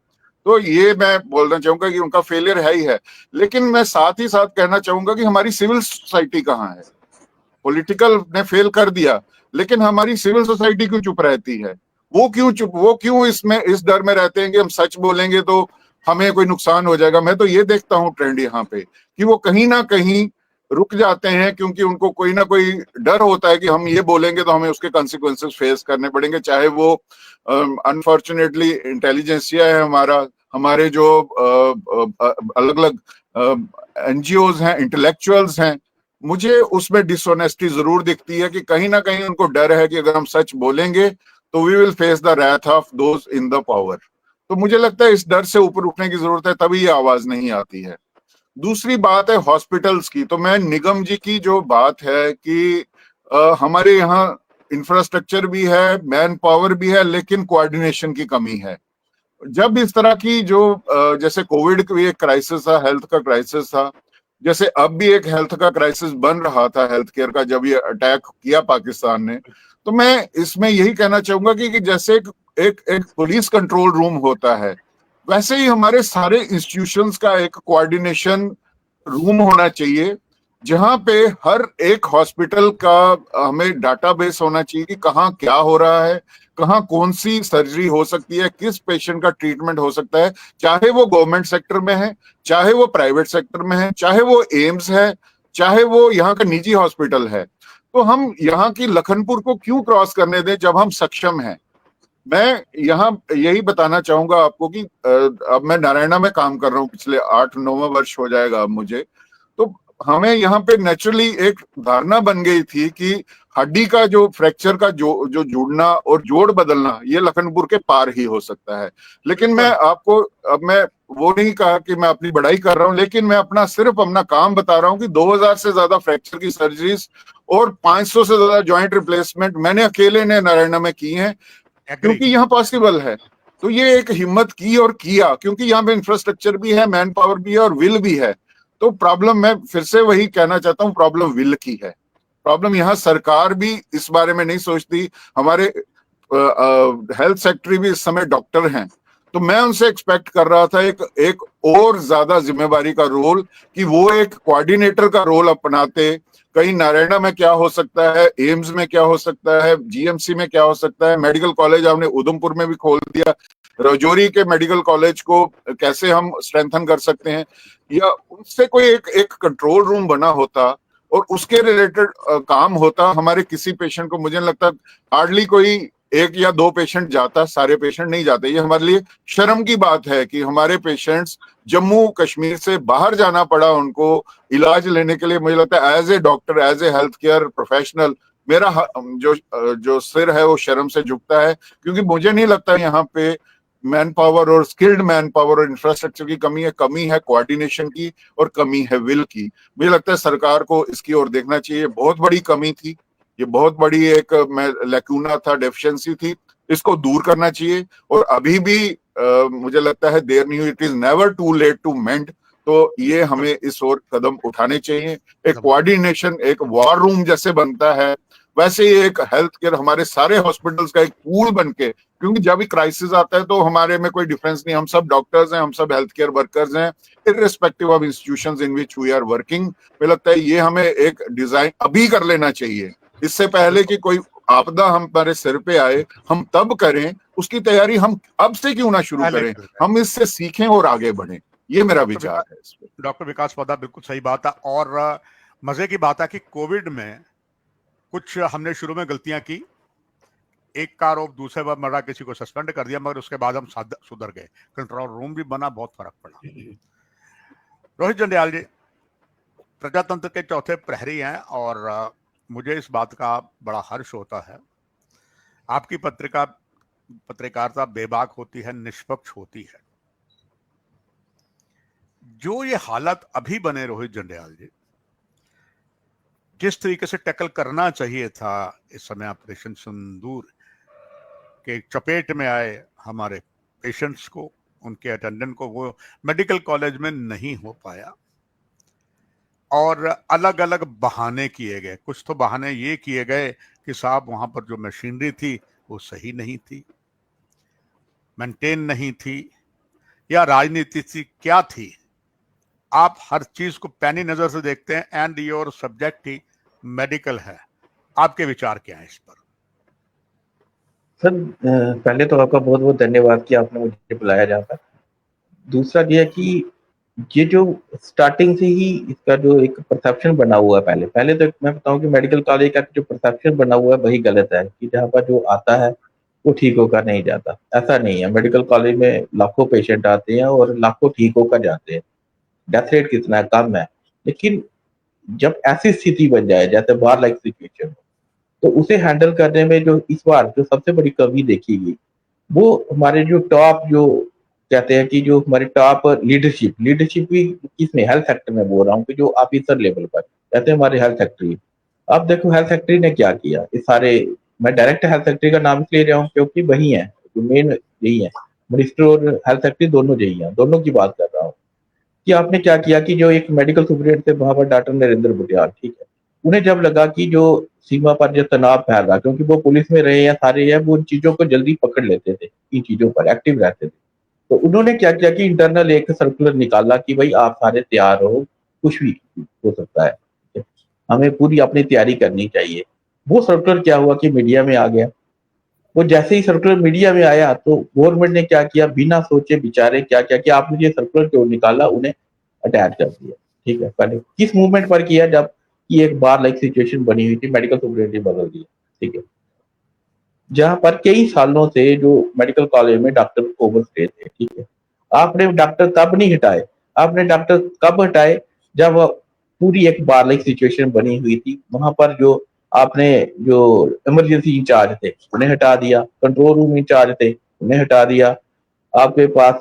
तो ये मैं बोलना चाहूंगा कि उनका फेलियर है ही है। लेकिन मैं साथ ही साथ कहना चाहूंगा कि हमारी सिविल सोसाइटी कहाँ है? पॉलिटिकल ने फेल कर दिया, लेकिन हमारी सिविल सोसाइटी क्यों चुप रहती है? वो क्यों इसमें इस डर में रहते हैं कि हम सच बोलेंगे तो हमें कोई नुकसान हो जाएगा। मैं तो ये देखता हूँ ट्रेंड यहाँ पे कि वो कहीं ना कहीं रुक जाते हैं, क्योंकि उनको कोई ना कोई डर होता है कि हम ये बोलेंगे तो hमें उसके कॉन्सिक्वेंसेस फेस करने पड़ेंगे, चाहे वो अनफॉर्चुनेटली इंटेलिजेंसिया है हमारा, हमारे जो अलग अलग एनजीओज हैं, इंटेलेक्चुअल्स हैं। मुझे उसमें डिसऑनेस्टी जरूर दिखती है कि कहीं ना कहीं उनको डर है कि अगर हम सच बोलेंगे तो we will face the wrath of those in the power. तो मुझे लगता है इस डर से ऊपर उठने की जरूरत है, तभी ये आवाज नहीं आती है। दूसरी बात है हॉस्पिटल्स की। तो मैं निगम जी की जो बात है कि हमारे यहाँ इंफ्रास्ट्रक्चर भी है, मैन पावर भी है, लेकिन कोऑर्डिनेशन की कमी है। जब इस तरह की जो जैसे कोविड का भी एक क्राइसिस था, हेल्थ का क्राइसिस था, जैसे अब भी एक हेल्थ का क्राइसिस बन रहा था हेल्थ केयर का, जब ये अटैक किया पाकिस्तान ने, तो मैं इसमें यही कहना चाहूंगा कि जैसे एक पुलिस कंट्रोल रूम होता है, वैसे ही हमारे सारे इंस्टीट्यूशंस का एक कोऑर्डिनेशन रूम होना चाहिए, जहां पे हर एक हॉस्पिटल का हमें डाटाबेस होना चाहिए कि कहाँ क्या हो रहा है, कहाँ कौन सी सर्जरी हो सकती है, किस पेशेंट का ट्रीटमेंट हो सकता है, चाहे वो गवर्नमेंट सेक्टर में है, चाहे वो प्राइवेट सेक्टर में है, चाहे वो एम्स है, चाहे वो यहाँ का निजी हॉस्पिटल है। तो हम यहाँ की लखनपुर को क्यों क्रॉस करने दें जब हम सक्षम हैं। मैं यहाँ यही बताना चाहूंगा आपको कि अब मैं नारायणा में काम कर रहा हूँ, पिछले 8-9 वर्ष हो जाएगा अब मुझे। तो हमें यहाँ पे नेचुरली एक धारणा बन गई थी कि हड्डी का जो फ्रैक्चर का जो जुड़ना और जोड़ बदलना ये लखनपुर के पार ही हो सकता है। लेकिन मैं आपको, अब मैं वो नहीं कहा कि मैं अपनी बड़ाई कर रहा हूँ, लेकिन मैं सिर्फ अपना काम बता रहा हूँ कि 2000 से ज्यादा फ्रैक्चर की सर्जरीज और 500 से ज्यादा जॉइंट रिप्लेसमेंट मैंने अकेले ने नारायणा में की हैं, क्योंकि यहाँ पॉसिबल है। तो ये एक हिम्मत की और किया, क्योंकि यहाँ पे इंफ्रास्ट्रक्चर भी है, मैन पावर भी है और विल भी है। तो प्रॉब्लम, मैं फिर से वही कहना चाहता हूँ, प्रॉब्लम विल की है। प्रॉब्लम यहाँ सरकार भी इस बारे में नहीं सोचती। हमारे हेल्थ सेक्रेटरी भी इस समय डॉक्टर हैं, तो मैं उनसे एक्सपेक्ट कर रहा था एक और ज्यादा जिम्मेवारी का रोल, कि वो एक कोऑर्डिनेटर का रोल अपनाते। कहीं नारायणा में क्या हो सकता है, एम्स में क्या हो सकता है, जीएमसी में क्या हो सकता है, मेडिकल कॉलेज आपने उधमपुर में भी खोल दिया, राजौरी के मेडिकल कॉलेज को कैसे हम स्ट्रेंथन कर सकते हैं, या उससे कोई एक कंट्रोल रूम बना होता और उसके रिलेटेड काम होता। हमारे किसी पेशेंट को, मुझे लगता हार्डली कोई 1 या 2 पेशेंट जाता, सारे पेशेंट नहीं जाते। ये हमारे लिए शर्म की बात है कि हमारे पेशेंट्स जम्मू कश्मीर से बाहर जाना पड़ा उनको इलाज लेने के लिए। मुझे लगता है as a doctor, as a health care professional, मेरा जो सिर है वो शर्म से झुकता है, क्योंकि मुझे नहीं लगता यहाँ पे मैन पावर और स्किल्ड मैन पावर और इंफ्रास्ट्रक्चर की कमी है कोऑर्डिनेशन की, और कमी है विल की। मुझे लगता है सरकार को इसकी ओर देखना चाहिए। बहुत बड़ी कमी थी ये, बहुत बड़ी एक लैक्यूना था, डेफिशिएंसी थी, इसको दूर करना चाहिए। और अभी भी मुझे लगता है देर नहीं हुई, it is never too late to mend. तो ये हमें इस ओर कदम उठाने चाहिए। एक कोऑर्डिनेशन, एक वॉर रूम जैसे बनता है, वैसे ही एक हेल्थ केयर, हमारे सारे हॉस्पिटल्स का एक पूल बनके, क्योंकि जब भी क्राइसिस आता है तो हमारे में कोई डिफरेंस नहीं, हम सब डॉक्टर्स हैं, हम सब हेल्थ केयर वर्कर्स हैं, irrespective of institutions in which we are working. मुझे लगता है ये हमें एक डिजाइन अभी कर लेना चाहिए, इससे पहले कि कोई आपदा हमारे सिर पे आए, हम तब करें। उसकी तैयारी हम अब से क्यों ना शुरू करें, हम इससे सीखें और आगे बढ़ें। ये मेरा विचार है इस पे। डॉक्टर विकास पदा, बिल्कुल सही बात है। और मजे की बात है कि कोविड में कुछ हमने शुरू में गलतियां की, एक का आरोप दूसरे बार मरा, किसी को सस्पेंड कर दिया, मगर उसके बाद हम सुधर गए, कंट्रोल रूम भी बना, बहुत फर्क पड़ा। रोहित जंडियाल जी प्रजातंत्र के चौथे प्रहरी हैं, और मुझे इस बात का बड़ा हर्ष होता है। आपकी पत्रकारिता बेबाक होती है, निष्पक्ष होती है। जो ये हालत अभी बने रोहित जंडियाल जी, जिस तरीके से टैकल करना चाहिए था इस समय ऑपरेशन सिंदूर के चपेट में आए हमारे पेशेंट्स को, उनके अटेंडेंट को, वो मेडिकल कॉलेज में नहीं हो पाया, और अलग अलग बहाने किए गए। कुछ तो बहाने ये किए गए कि साहब वहां पर जो मशीनरी थी वो सही नहीं थी, मेंटेन नहीं थी, या राजनीति थी, क्या थी। आप हर चीज को पैनी नजर से देखते हैं, and your subject he medical है। आपके विचार क्या है इस पर? सर, पहले तो आपका बहुत बहुत धन्यवाद कि आपने मुझे बुलाया जाता। दूसरा ये है कि ये जो स्टार्टिंग से ही इसका जो एक परसेप्शन बना हुआ है, पहले तो मैं बताऊं कि मेडिकल कॉलेज का जो परसेप्शन बना हुआ है वही गलत है, कि जहाँ पर जो आता है वो ठीक होकर नहीं जाता। ऐसा नहीं है, मेडिकल कॉलेज में लाखों पेशेंट आते हैं और लाखों ठीक होकर जाते हैं। डेथ रेट कितना है, कम है। लेकिन जब ऐसी स्थिति बन जाए जैसे बार लाइक सिचुएशन, तो उसे हैंडल करने में जो इस बार जो सबसे बड़ी कमी देखी गई, वो हमारे जो टॉप, जो कहते हैं कि जो हमारे टॉप लीडरशिप भी किसमें, हेल्थ सेक्टर में बोल रहा हूँ, कि जो ऑफिसर लेवल पर कहते हैं हमारे हेल्थ सेक्रेटरी। अब देखो हेल्थ सेक्रेटरी ने क्या किया, इस सारे, मैं डायरेक्ट हेल्थ सेक्रेटरी का नाम ले रहा हूँ क्योंकि वही है जो मेन, यही है, मिनिस्टर और हेल्थ सेक्रेटरी दोनों यही है, दोनों की बात कर रहा हूँ। कि आपने क्या किया कि जो एक मेडिकल सुपरिटेंडेंट थे वहां पर डॉक्टर नरेंद्र बुटियाल, ठीक है, उन्हें जब लगा कि जो सीमा पर जो तनाव फैल रहा, क्योंकि वो पुलिस में रहे हैं सारे हैं, वो उन चीजों को जल्दी पकड़ लेते थे, इन चीजों पर एक्टिव रहते थे। तो उन्होंने क्या किया कि इंटरनल एक सर्कुलर निकाला कि भाई आप सारे तैयार हो, कुछ भी हो सकता है। हमें पूरी अपनी तैयारी करनी चाहिए। वो सर्कुलर क्या हुआ कि मीडिया में आ गया। वो जैसे ही सर्कुलर मीडिया में आया तो गवर्नमेंट ने क्या किया, बिना सोचे विचारे क्या क्या कि आपने ये सर्कुलर क्यों निकाला, उन्हें अटैच कर दिया। ठीक है, पहले किस मूवमेंट पर किया, जब कि एक बार लाइक सिचुएशन बनी हुई थी, मेडिकल सुपरिटेंडेंट बदल दिया। ठीक है, जहां पर कई सालों से जो मेडिकल कॉलेज में डॉक्टर ओवर स्टे थे। ठीक है, आपने डॉक्टर तब नहीं हटाए, आपने डॉक्टर कब हटाए, जब पूरी एक बार लाइक सिचुएशन बनी हुई थी। वहां पर जो आपने जो इमरजेंसी इंचार्ज थे उन्हें हटा दिया, कंट्रोल रूम इंचार्ज थे उन्हें हटा दिया। आपके पास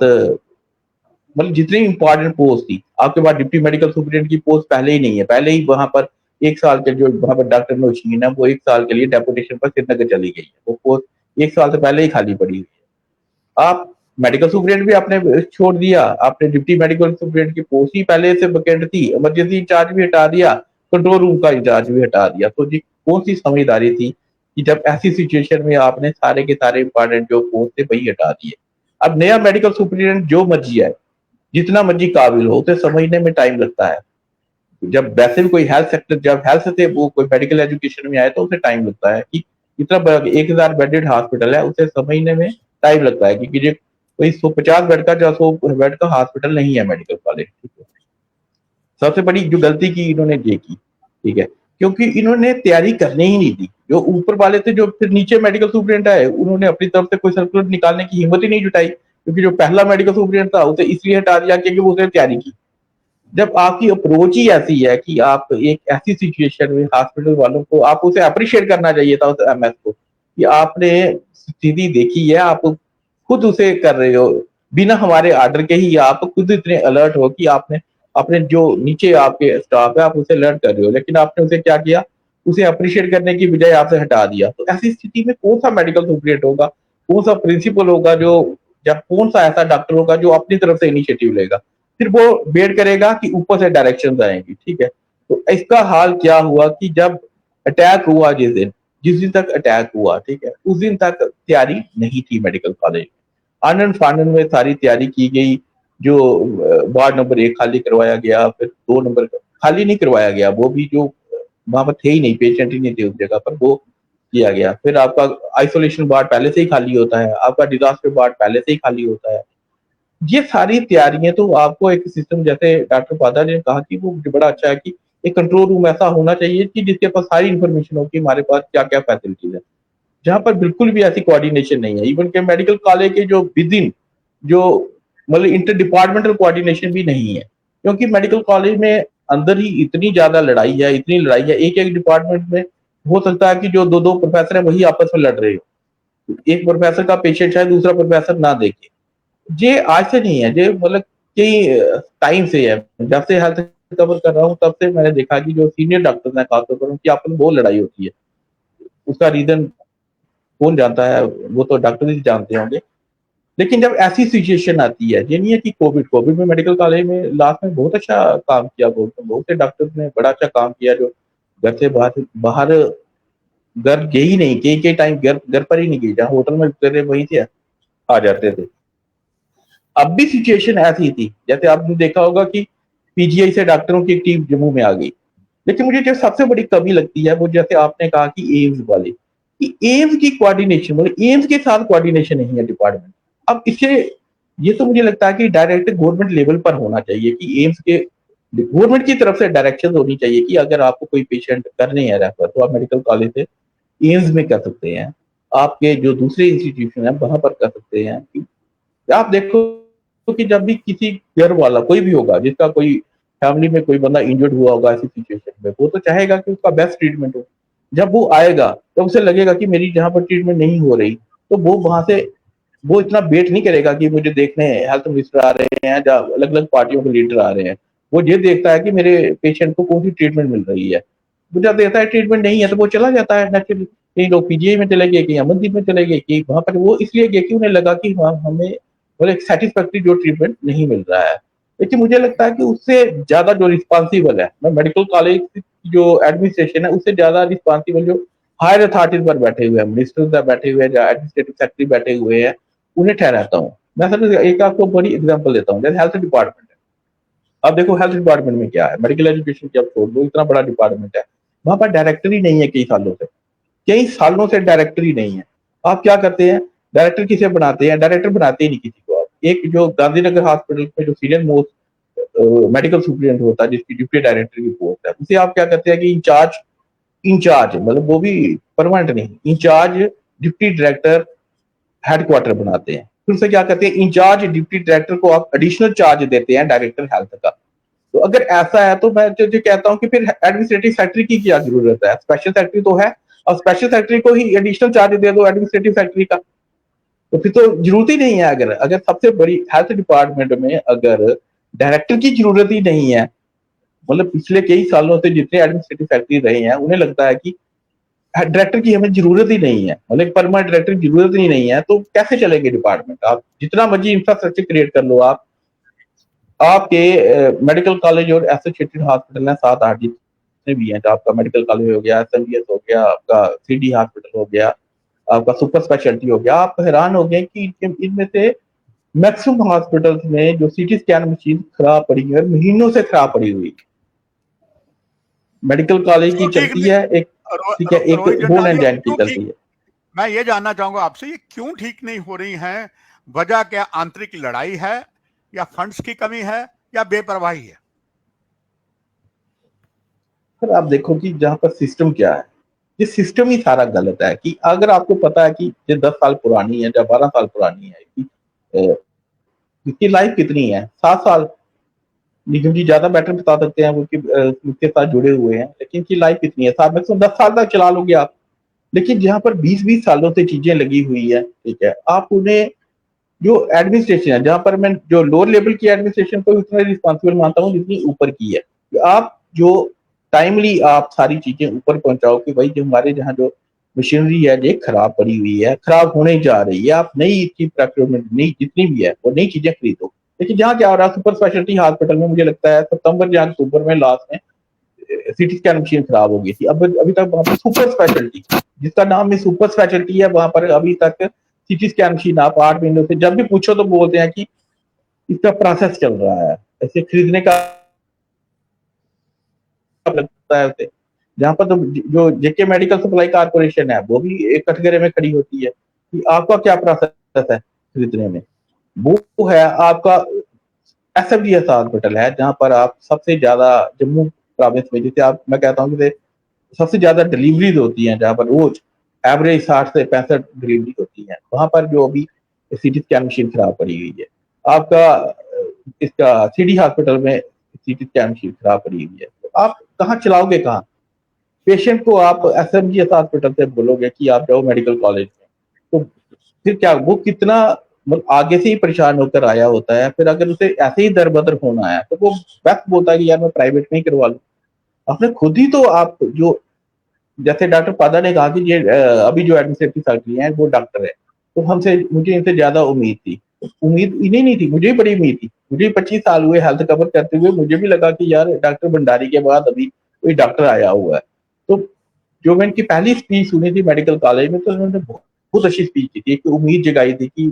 मतलब जितनी इंपॉर्टेंट पोस्ट थी, आपके पास डिप्टी मेडिकल सुपरिटेंडेंट की पोस्ट पहले ही नहीं है, पहले ही वहां पर 1 साल के जो वहां पर डॉक्टर नौशीन है वो 1 साल के लिए डेपुटेशन पर श्रीनगर चली गई है। वो पोस्ट 1 साल से पहले ही खाली पड़ी हुई है। आप मेडिकल सुपरिटेंडेंट भी आपने छोड़ दिया, आपने डिप्टी मेडिकल सुपरिटेंडेंट की पोस्ट ही पहले से वैकेंट थी, इमरजेंसी इंचार्ज भी हटा दिया, कंट्रोल रूम का इंचार्ज भी हटा दिया। तो जी कौन सी समझदारी थी कि जब ऐसी सिचुएशन में आपने सारे के सारे इंपॉर्टेंट जो पोस्ट थे वही हटा दिए। अब नया मेडिकल सुपरिटेंडेंट जो मर्जी है, जितना मर्जी काबिल हो, उसे समझने में टाइम लगता है। जब वैसे भी कोई हेल्थ सेक्टर, जब हेल्थ से वो कोई मेडिकल एजुकेशन में आए तो उसे टाइम लगता है कि इतना 1,000 बेडेड हॉस्पिटल है, उसे समझने में टाइम लगता है क्योंकि जो कोई 150 बेड का या 100 बेड का हॉस्पिटल नहीं है मेडिकल कॉलेज। ठीक है, सबसे बड़ी जो गलती की इन्होंने ये की। ठीक है, क्योंकि इन्होंने तैयारी करने ही नहीं दी। जो ऊपर वाले थे, जो फिर नीचे मेडिकल सुपरिटेंडेंट आए, उन्होंने अपनी तरफ से कोई सर्कुलर निकालने की हिम्मत ही नहीं जुटाई, क्योंकि जो पहला मेडिकल सुपरिटेंडेंट था उसे इसलिए हटा दिया क्योंकि वो उसने तैयारी की। जब आपकी अप्रोच ही ऐसी है कि आप एक ऐसी सिचुएशन में हॉस्पिटल वालों को, आप उसे अप्रिशिएट करना चाहिए था उस एमएस को कि आपने स्थिति देखी है, आप खुद उसे कर रहे हो बिना हमारे ऑर्डर के ही, आप खुद इतने अलर्ट हो कि आपने अपने जो नीचे आपके स्टाफ है आप उसे अलर्ट कर रहे हो, लेकिन आपने उसे क्या किया, उसे अप्रिशिएट करने की बजाय आपसे हटा दिया। तो ऐसी स्थिति में कौन सा मेडिकल सुपरिटेंडेंट होगा, कौन सा प्रिंसिपल होगा, जो जब कौन सा ऐसा डॉक्टर होगा जो अपनी तरफ से इनिशिएटिव लेगा, फिर वो वेट करेगा कि ऊपर से डायरेक्शन आएंगी। ठीक है, तो इसका हाल क्या हुआ कि जब अटैक हुआ, जिस दिन तक अटैक हुआ, ठीक है, उस दिन तक तैयारी नहीं थी मेडिकल कॉलेज। आनंद फानंद में सारी तैयारी की गई। जो वार्ड नंबर 1 खाली करवाया गया, फिर 2 नंबर खाली नहीं करवाया गया, वो भी जो वहां पर थे ही नहीं, पेशेंट ही नहीं थे उस जगह पर, वो किया गया। फिर आपका आइसोलेशन वार्ड पहले से ही खाली होता है, आपका डिजास्टर वार्ड पहले से ही खाली होता है। ये सारी तैयारियां तो आपको एक सिस्टम, जैसे डॉक्टर पादा ने कहा कि वो बड़ा अच्छा है कि एक कंट्रोल रूम ऐसा होना चाहिए कि जिसके पास सारी इंफॉर्मेशन हो कि हमारे पास क्या क्या फैसिलिटीज है। जहां पर बिल्कुल भी ऐसी कोऑर्डिनेशन नहीं है, इवन के मेडिकल कॉलेज के जो विद इन जो मतलब इंटर डिपार्टमेंटल कोऑर्डिनेशन भी नहीं है, क्योंकि मेडिकल कॉलेज में अंदर ही इतनी ज्यादा लड़ाई है, इतनी लड़ाई है, एक एक डिपार्टमेंट में हो सकता है कि जो दो दो प्रोफेसर है वही आपस में लड़ रहे हो, एक प्रोफेसर का पेशेंट शायद दूसरा प्रोफेसर ना देखे। ये आज से नहीं है, ये मतलब कई टाइम से है। जब से हेल्थ कवर कर रहा हूँ तब से मैंने देखा कि जो सीनियर डॉक्टर्स हैं खासतौर पर उनकी आपस में बहुत लड़ाई होती है। उसका रीजन कौन जानता है, वो तो डॉक्टर ही जानते होंगे। लेकिन जब ऐसी सिचुएशन आती है, ये नहीं है कि कोविड में मेडिकल कॉलेज में लास्ट में बहुत अच्छा काम किया, बहुत से डॉक्टर्स ने बड़ा अच्छा काम किया, जो घर से बाहर बाहर घर गए ही नहीं, कई टाइम घर पर ही नहीं गए, जहाँ होटल में रुकते थे वहीं से आ जाते थे। अब भी सिचुएशन ऐसी थी, जैसे आपने देखा होगा कि पीजीआई से डॉक्टरों की एक टीम जम्मू में आ गई। लेकिन मुझे जो सबसे बड़ी कमी लगती है वो जैसे आपने कहा कि एम्स वाले, कि एम्स की कोऑर्डिनेशन, मतलब एम्स के साथ कोऑर्डिनेशन नहीं है डिपार्टमेंट। अब इसे, ये तो मुझे लगता है कि डायरेक्ट गवर्नमेंट लेवल पर होना चाहिए कि एम्स के गवर्नमेंट की तरफ से डायरेक्शन होनी चाहिए कि अगर आपको कोई पेशेंट करने है रेफर तो आप मेडिकल कॉलेज से एम्स में कर सकते हैं, आपके जो दूसरे इंस्टीट्यूशन है वहां पर कर सकते हैं। आप देखो कि जब भी किसी घर वाला कोई भी होगा जिसका कोई फैमिली में कोई बंदा इंजर्ड हुआ होगा ऐसी सिचुएशन में, वो तो चाहेगा कि उसका बेस्ट ट्रीटमेंट हो। जब वो आएगा तो उसे लगेगा कि मेरी जहां पर ट्रीटमेंट नहीं हो रही, तो वो वहां से वो इतना वेट नहीं करेगा कि मुझे देखने हेल्थ मिनिस्टर आ रहे हैं या अलग अलग पार्टियों के लीडर आ रहे हैं। वो ये देखता है कि मेरे पेशेंट को कौन सी ट्रीटमेंट मिल रही है। वो जब देखता है ट्रीटमेंट नहीं है तो वो चला जाता है नेचुरली, कहीं लोग पीजीआई में चले गए, कहीं अमनदीप में चले गए, कि वहां पर वो इसलिए गए कि उन्हें लगा कि हाँ हमें मतलब एक सेटिस्फैक्ट्री जो ट्रीटमेंट नहीं मिल रहा है। लेकिन मुझे लगता है कि उससे ज्यादा जो रिस्पॉन्सिबल है, मैं मेडिकल कॉलेज जो एडमिनिस्ट्रेशन है उससे ज्यादा रिस्पॉन्सिबल जो हायर अथॉरिटीज पर बैठे हुए हैं, मिनिस्टर्स बैठे हुए हैं, जो एडमिनिस्ट्रेटिव सेक्रेटरी बैठे हुए हैं, उन्हें ठहराता हूँ। मैं सर एक आपको बड़ी एग्जांपल देता हूँ, जैसे हेल्थ डिपार्टमेंट है। अब देखो हेल्थ डिपार्टमेंट में क्या है, मेडिकल एजुकेशन की आप छोड़ दो, इतना बड़ा डिपार्टमेंट है, वहां पर डायरेक्टर ही नहीं है, कई सालों से डायरेक्टर ही नहीं है। आप क्या करते हैं, डायरेक्टर किसे बनाते हैं, डायरेक्टर बनाते ही नहीं किसी को। आप एक जो गांधीनगर हॉस्पिटल में जो सीनियर मोस्ट मेडिकल सुप्रिटेंडेंट होता है, जिसकी डिप्टी डायरेक्टर की पोस्ट है, उसे आप क्या करते हैं कि इंचार्ज मतलब वो भी परमानेंट नहीं, इंचार्ज डिप्टी डायरेक्टर हेडक्वार्टर बनाते हैं। फिर उसे क्या करते हैं, इंचार्ज डिप्टी डायरेक्टर को आप एडिशनल चार्ज देते हैं डायरेक्टर हेल्थ का। तो अगर ऐसा है तो मैं जो कहता हूँ कि फिर एडमिनिस्ट्रेटिव सेक्रेटरी की क्या जरूरत है, स्पेशल सेक्रेटरी तो है, और स्पेशल सेक्रेटरी को ही एडिशनल चार्ज दे दो एडमिनिस्ट्रेटिव सेक्रेटरी का, तो फिर तो जरूरत ही नहीं है। अगर अगर सबसे बड़ी हेल्थ डिपार्टमेंट में अगर डायरेक्टर की जरूरत ही नहीं है, मतलब पिछले कई सालों से जितने एडमिनिस्ट्रेटिव सेक्रेटरी रहे हैं उन्हें लगता है कि डायरेक्टर की हमें जरूरत ही नहीं है, मतलब परमानेंट डायरेक्टर की जरूरत ही नहीं है, तो कैसे चलेंगे डिपार्टमेंट। आप जितना मर्जी इंफ्रास्ट्रक्चर क्रिएट कर लो, आपके मेडिकल कॉलेज और एसोसिएटेड हॉस्पिटल है 7-8 जितने भी हैं, तो आपका मेडिकल कॉलेज हो गया, एसएमबीएस हो गया, आपका सीडी हॉस्पिटल हो गया, आपका सुपर स्पेशलिटी हो गया, आप हैरान हो गए कि इनमें से मैक्सिमम हॉस्पिटल्स में जो सीटी स्कैन मशीन खराब पड़ी है, महीनों से खराब पड़ी हुई। मेडिकल कॉलेज की चलती है एक, ठीक है, एक रोहित बोन जंडाल, एंड ये जैन की क्यों चलती ठीक, है। मैं ये जानना चाहूंगा आपसे, ये क्यों ठीक नहीं हो रही हैं? वजह क्या, आंतरिक लड़ाई है या फंड्स की कमी है या बेपरवाही है? सर आप देखो कि जहां पर सिस्टम क्या है, ये सिस्टम ही सारा गलत है। कि अगर आपको पता है कि ये 10 साल पुरानी है या 12 साल पुरानी है, कि इसकी लाइफ कितनी है, 7 साल, निगम जी ज्यादा बेटर बता सकते हैं, वो कि उसके साथ जुड़े हुए हैं, लेकिन इनकी लाइफ कितनी है, 7 मैक्सिमम 10 साल तक चला लोगे आप। लेकिन जहां पर 20-20 सालों से चीजें लगी हुई है, ठीक है, आप उन्हें जो एडमिनिस्ट्रेशन है, जहां पर मैं जो लोअर लेवल की एडमिनिस्ट्रेशन को उतना रिस्पॉन्सिबल मानता हूँ जितनी ऊपर की है, कि आप जो टाइमली आप सारी चीजें ऊपर पहुंचाओ कि भाई जो हमारे जहाँ जो मशीनरी है ये खराब पड़ी हुई है, खराब होने जा रही है, आप नई इसकी प्रोक्योरमेंट नई जितनी भी है वो नई चीजें खरीदो। लेकिन जहाँ क्या हो रहा है, सुपर स्पेशलिटी हॉस्पिटल में मुझे लगता है सितंबर या अक्टूबर में लास्ट में सीटी स्कैन मशीन खराब हो गई थी। अब अभी तक वहां पर सुपर स्पेशलिटी, जिसका नाम में सुपर स्पेशलिटी है, वहां पर अभी तक सीटी स्कैन मशीन आप 8 महीनों से जब भी पूछो तो बोलते हैं कि इसका प्रोसेस चल रहा है, ऐसे खरीदने का लगता है उसे। जहां पर तो जो जेके मेडिकल सप्लाई कारपोरेशन है वो भी एक कटघरे में खड़ी होती है कि आपका क्या प्रोसेस है खरीदने में। वो है आपका एसएफडीएस हॉस्पिटल है, जहां पर आप सबसे ज्यादा जम्मू प्रोविंस में, जैसे आप मैं कहता हूँ कि सबसे ज्यादा डिलीवरीज होती हैं, जहां पर रोज एवरेज 60 से 65 डिलीवरी होती है, वहां पर जो अभी सीटी स्कैन मशीन खराब पड़ी हुई है। आपका इसका सीडी हॉस्पिटल में सीटी स्कैन मशीन खराब पड़ी हुई है, तो आप कहाँ चलाओगे, कहाँ पेशेंट को आप एसएमजीएस हॉस्पिटल से बोलोगे कि आप जाओ मेडिकल कॉलेज में, तो फिर क्या वो कितना मतलब आगे से ही परेशान होकर आया होता है, फिर अगर उसे ऐसे ही दर बदर होना है तो वो बेस्ट बोलता है कि यार मैं प्राइवेट में ही करवा लूँ। आपने खुद ही तो आप जो जैसे डॉक्टर पादा ने कहा कि ये अभी जो एडमिनिस्ट्रेटिव सेक्रेटरी हैं वो डॉक्टर है, तो मुझे इनसे ज्यादा उम्मीद थी। उम्मीद इन्हें नहीं थी, मुझे बड़ी उम्मीद थी। मुझे 25 साल हुए हेल्थ कवर करते हुए, मुझे भी लगा कि यार डॉक्टर भंडारी के बाद अभी कोई डॉक्टर आया हुआ है। तो जो मैं इनकी पहली स्पीच सुनी थी मेडिकल कॉलेज में, तो उन्होंने बहुत अच्छी स्पीच की थी, एक उम्मीद जगाई थी कि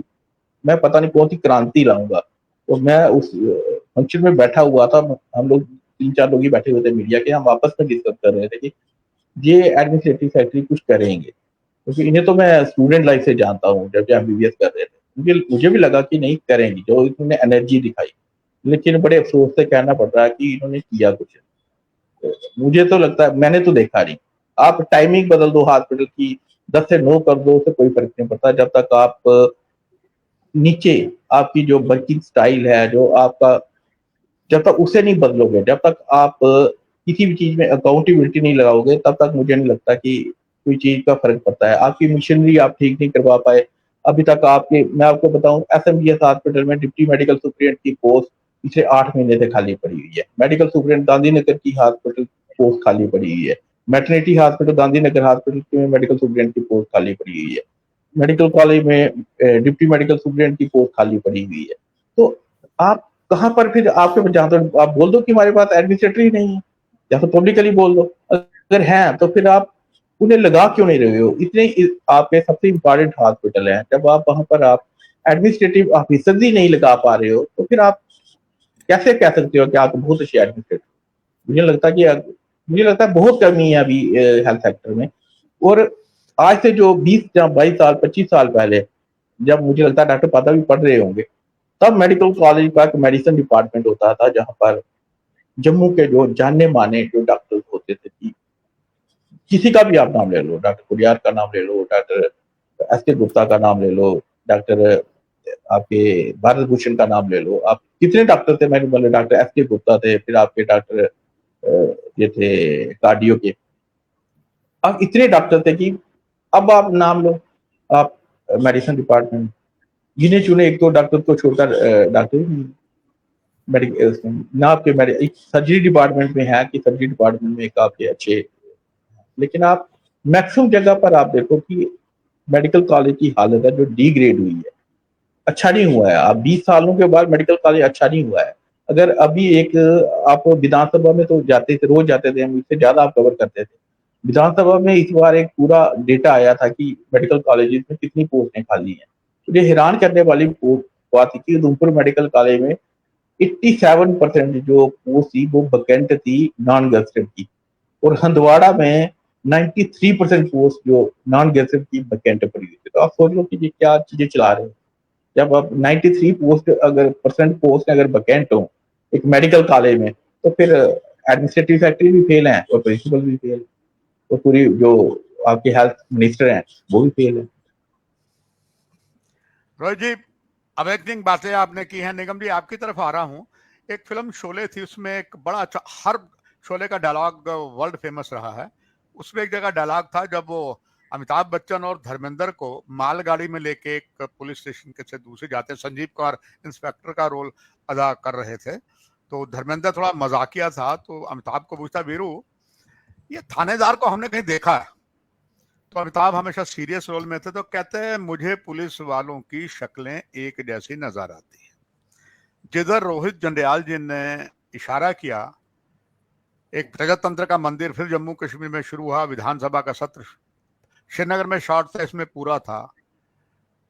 मैं पता नहीं कौन सी क्रांति लाऊंगा। तो मैं उस फंक्शन में बैठा हुआ था, हम लोग 3-4 लोग ही बैठे हुए थे मीडिया के, हम आपस में डिस्कस कर रहे थे कि ये एडमिनिस्ट्रेटिव सेक्रेटरी कुछ करेंगे, क्योंकि इन्हें तो मैं स्टूडेंट लाइफ से जानता हूँ, जब एमबीबीएस कर रहे थे मुझे भी लगा कि नहीं करेंगी, जो इन्होंने एनर्जी दिखाई। लेकिन बड़े अफसोस से कहना पड़ रहा है कि इन्होंने किया कुछ। तो मुझे तो लगता है, मैंने तो देखा नहीं। आप टाइमिंग बदल दो हॉस्पिटल की, 10 से 9 कर दो, उससे कोई फर्क नहीं पड़ता, जब तक आप नीचे आपकी जो वर्किंग स्टाइल है, जो आपका, जब तक उसे नहीं बदलोगे, जब तक आप किसी भी चीज में अकाउंटेबिलिटी नहीं लगाओगे, तब तक मुझे नहीं लगता कि कोई चीज का फर्क पड़ता है। आपकी मशीनरी आप ठीक नहीं करवा पाए अभी तक। मैं आपको बताऊं, एसएमजीएस हॉस्पिटल में डिप्टी मेडिकल सुप्रिटेंडेंट की पोस्ट पिछले 8 महीने से खाली पड़ी हुई है। मेडिकल सुप्रिटेंडेंट गांधीनगर की हॉस्पिटल पोस्ट खाली पड़ी हुई है। मैटरनिटी हॉस्पिटल गांधीनगर हॉस्पिटल में मेडिकल सुप्रिटेंडेंट की पोस्ट खाली पड़ी हुई है। मेडिकल कॉलेज में डिप्टी मेडिकल सुप्रिटेंडेंट की पोस्ट खाली पड़ी हुई है। तो आप कहाँ पर फिर आपके, जहां तो आप बोल दो कि हमारे पास एडमिनिस्ट्रेटर ही नहीं है, या तो पब्लिकली बोल दो। अगर है तो फिर आप उन्हें लगा क्यों नहीं रहे हो? इतने आपके सबसे इंपॉर्टेंट हॉस्पिटल है, जब आप वहां पर आप एडमिनिस्ट्रेटिव ऑफिसर ही नहीं लगा पा रहे हो, तो फिर आप कैसे कह सकते हो कि आप बहुत अच्छे एडमिनिस्ट्रेटर? मुझे लगता है कि मुझे लगता है बहुत कमी है अभी हेल्थ सेक्टर में। और आज से जो 20 या 22 साल 25 साल पहले, जब मुझे लगता है डॉक्टर पादा भी पढ़ रहे होंगे, तब मेडिकल कॉलेज का एक मेडिसिन डिपार्टमेंट होता था, जहां पर जम्मू के जो जाने माने जो डॉक्टर्स होते थे, कि किसी का भी आप नाम ले लो, डॉक्टर कुरियार का नाम ले लो, डॉक्टर एस के गुप्ता का नाम ले लो, डॉक्टर आपके भारत भूषण का नाम ले लो, आप कितने डॉक्टर थे, मैंने बोले डॉक्टर एस के गुप्ता थे, फिर आपके डॉक्टर ये थे कार्डियो के, अब इतने डॉक्टर थे कि अब आप नाम लो, आप मेडिसिन डिपार्टमेंट गिने चुने एक दो डॉक्टर को छोड़कर डॉक्टर मेडिकल ना आपके सर्जरी डिपार्टमेंट में है कि सर्जरी डिपार्टमेंट में एक आपके अच्छे, लेकिन आप मैक्सिमम जगह पर आप देखो कि मेडिकल कॉलेज की हालत है जो डिग्रेड हुई है, अच्छा नहीं हुआ है। आप 20 सालों के बाद मेडिकल कॉलेज अच्छा नहीं हुआ है। अगर अभी एक आप विधानसभा में तो जाते थे, रोज जाते थे, हम इससे ज्यादा आप कवर करते थे। विधानसभा में इस बार एक पूरा डेटा आया था कि मेडिकल कॉलेजेस में कितनी पोस्टें खाली हैं। मुझे हैरान करने वाली बात थी कि उधमपुर मेडिकल कॉलेज में 87% जो पोस्ट थी वो वैकेंट थी नॉन गैजेटेड की, और हंदवाड़ा में 93% पोस्ट जो नॉन गैजेटेड की वैकेंट पड़ी हुई थी। तो आप सोच लो कि ये क्या चीजें चला रहे हैं। जब आप 93 पोस्ट अगर परसेंट पोस्ट अगर वैकेंट हो एक मेडिकल कॉलेज में, तो फिर एडमिनिस्ट्रेटिव फैक्ट्री भी फेल है और प्रिंसिपल भी फेल, तो पूरी जो आपके हेल्थ मिनिस्टर हैं वो भी फेल है। रोहित जी, अमेजिंग बातें आपने की हैं। निगम जी, आपकी तरफ आ रहा हूं। एक फिल्म शोले थी, उसमें एक बड़ा अच्छा, हर शोले का डायलॉग वर्ल्ड फेमस रहा है। उसमें एक जगह डायलॉग था जब वो अमिताभ बच्चन और धर्मेंद्र को मालगाड़ी में लेके एक पुलिस स्टेशन के से दूसरे जाते हैं, संजीव कुमार इंस्पेक्टर का रोल अदा कर रहे थे, तो धर्मेंद्र थोड़ा मजाकिया था, तो अमिताभ को पूछता, वीरू ये थानेदार को हमने कहीं देखा है? तो अमिताभ हमेशा सीरियस रोल में थे, तो कहते हैं मुझे पुलिस वालों की शक्लें एक जैसी नजर आती हैं। जिधर रोहित जंडियाल जी ने इशारा किया, एक प्रजातंत्र का मंदिर फिर जम्मू कश्मीर में शुरू हुआ, विधानसभा का सत्र श्रीनगर में शॉर्ट था, इसमें पूरा था।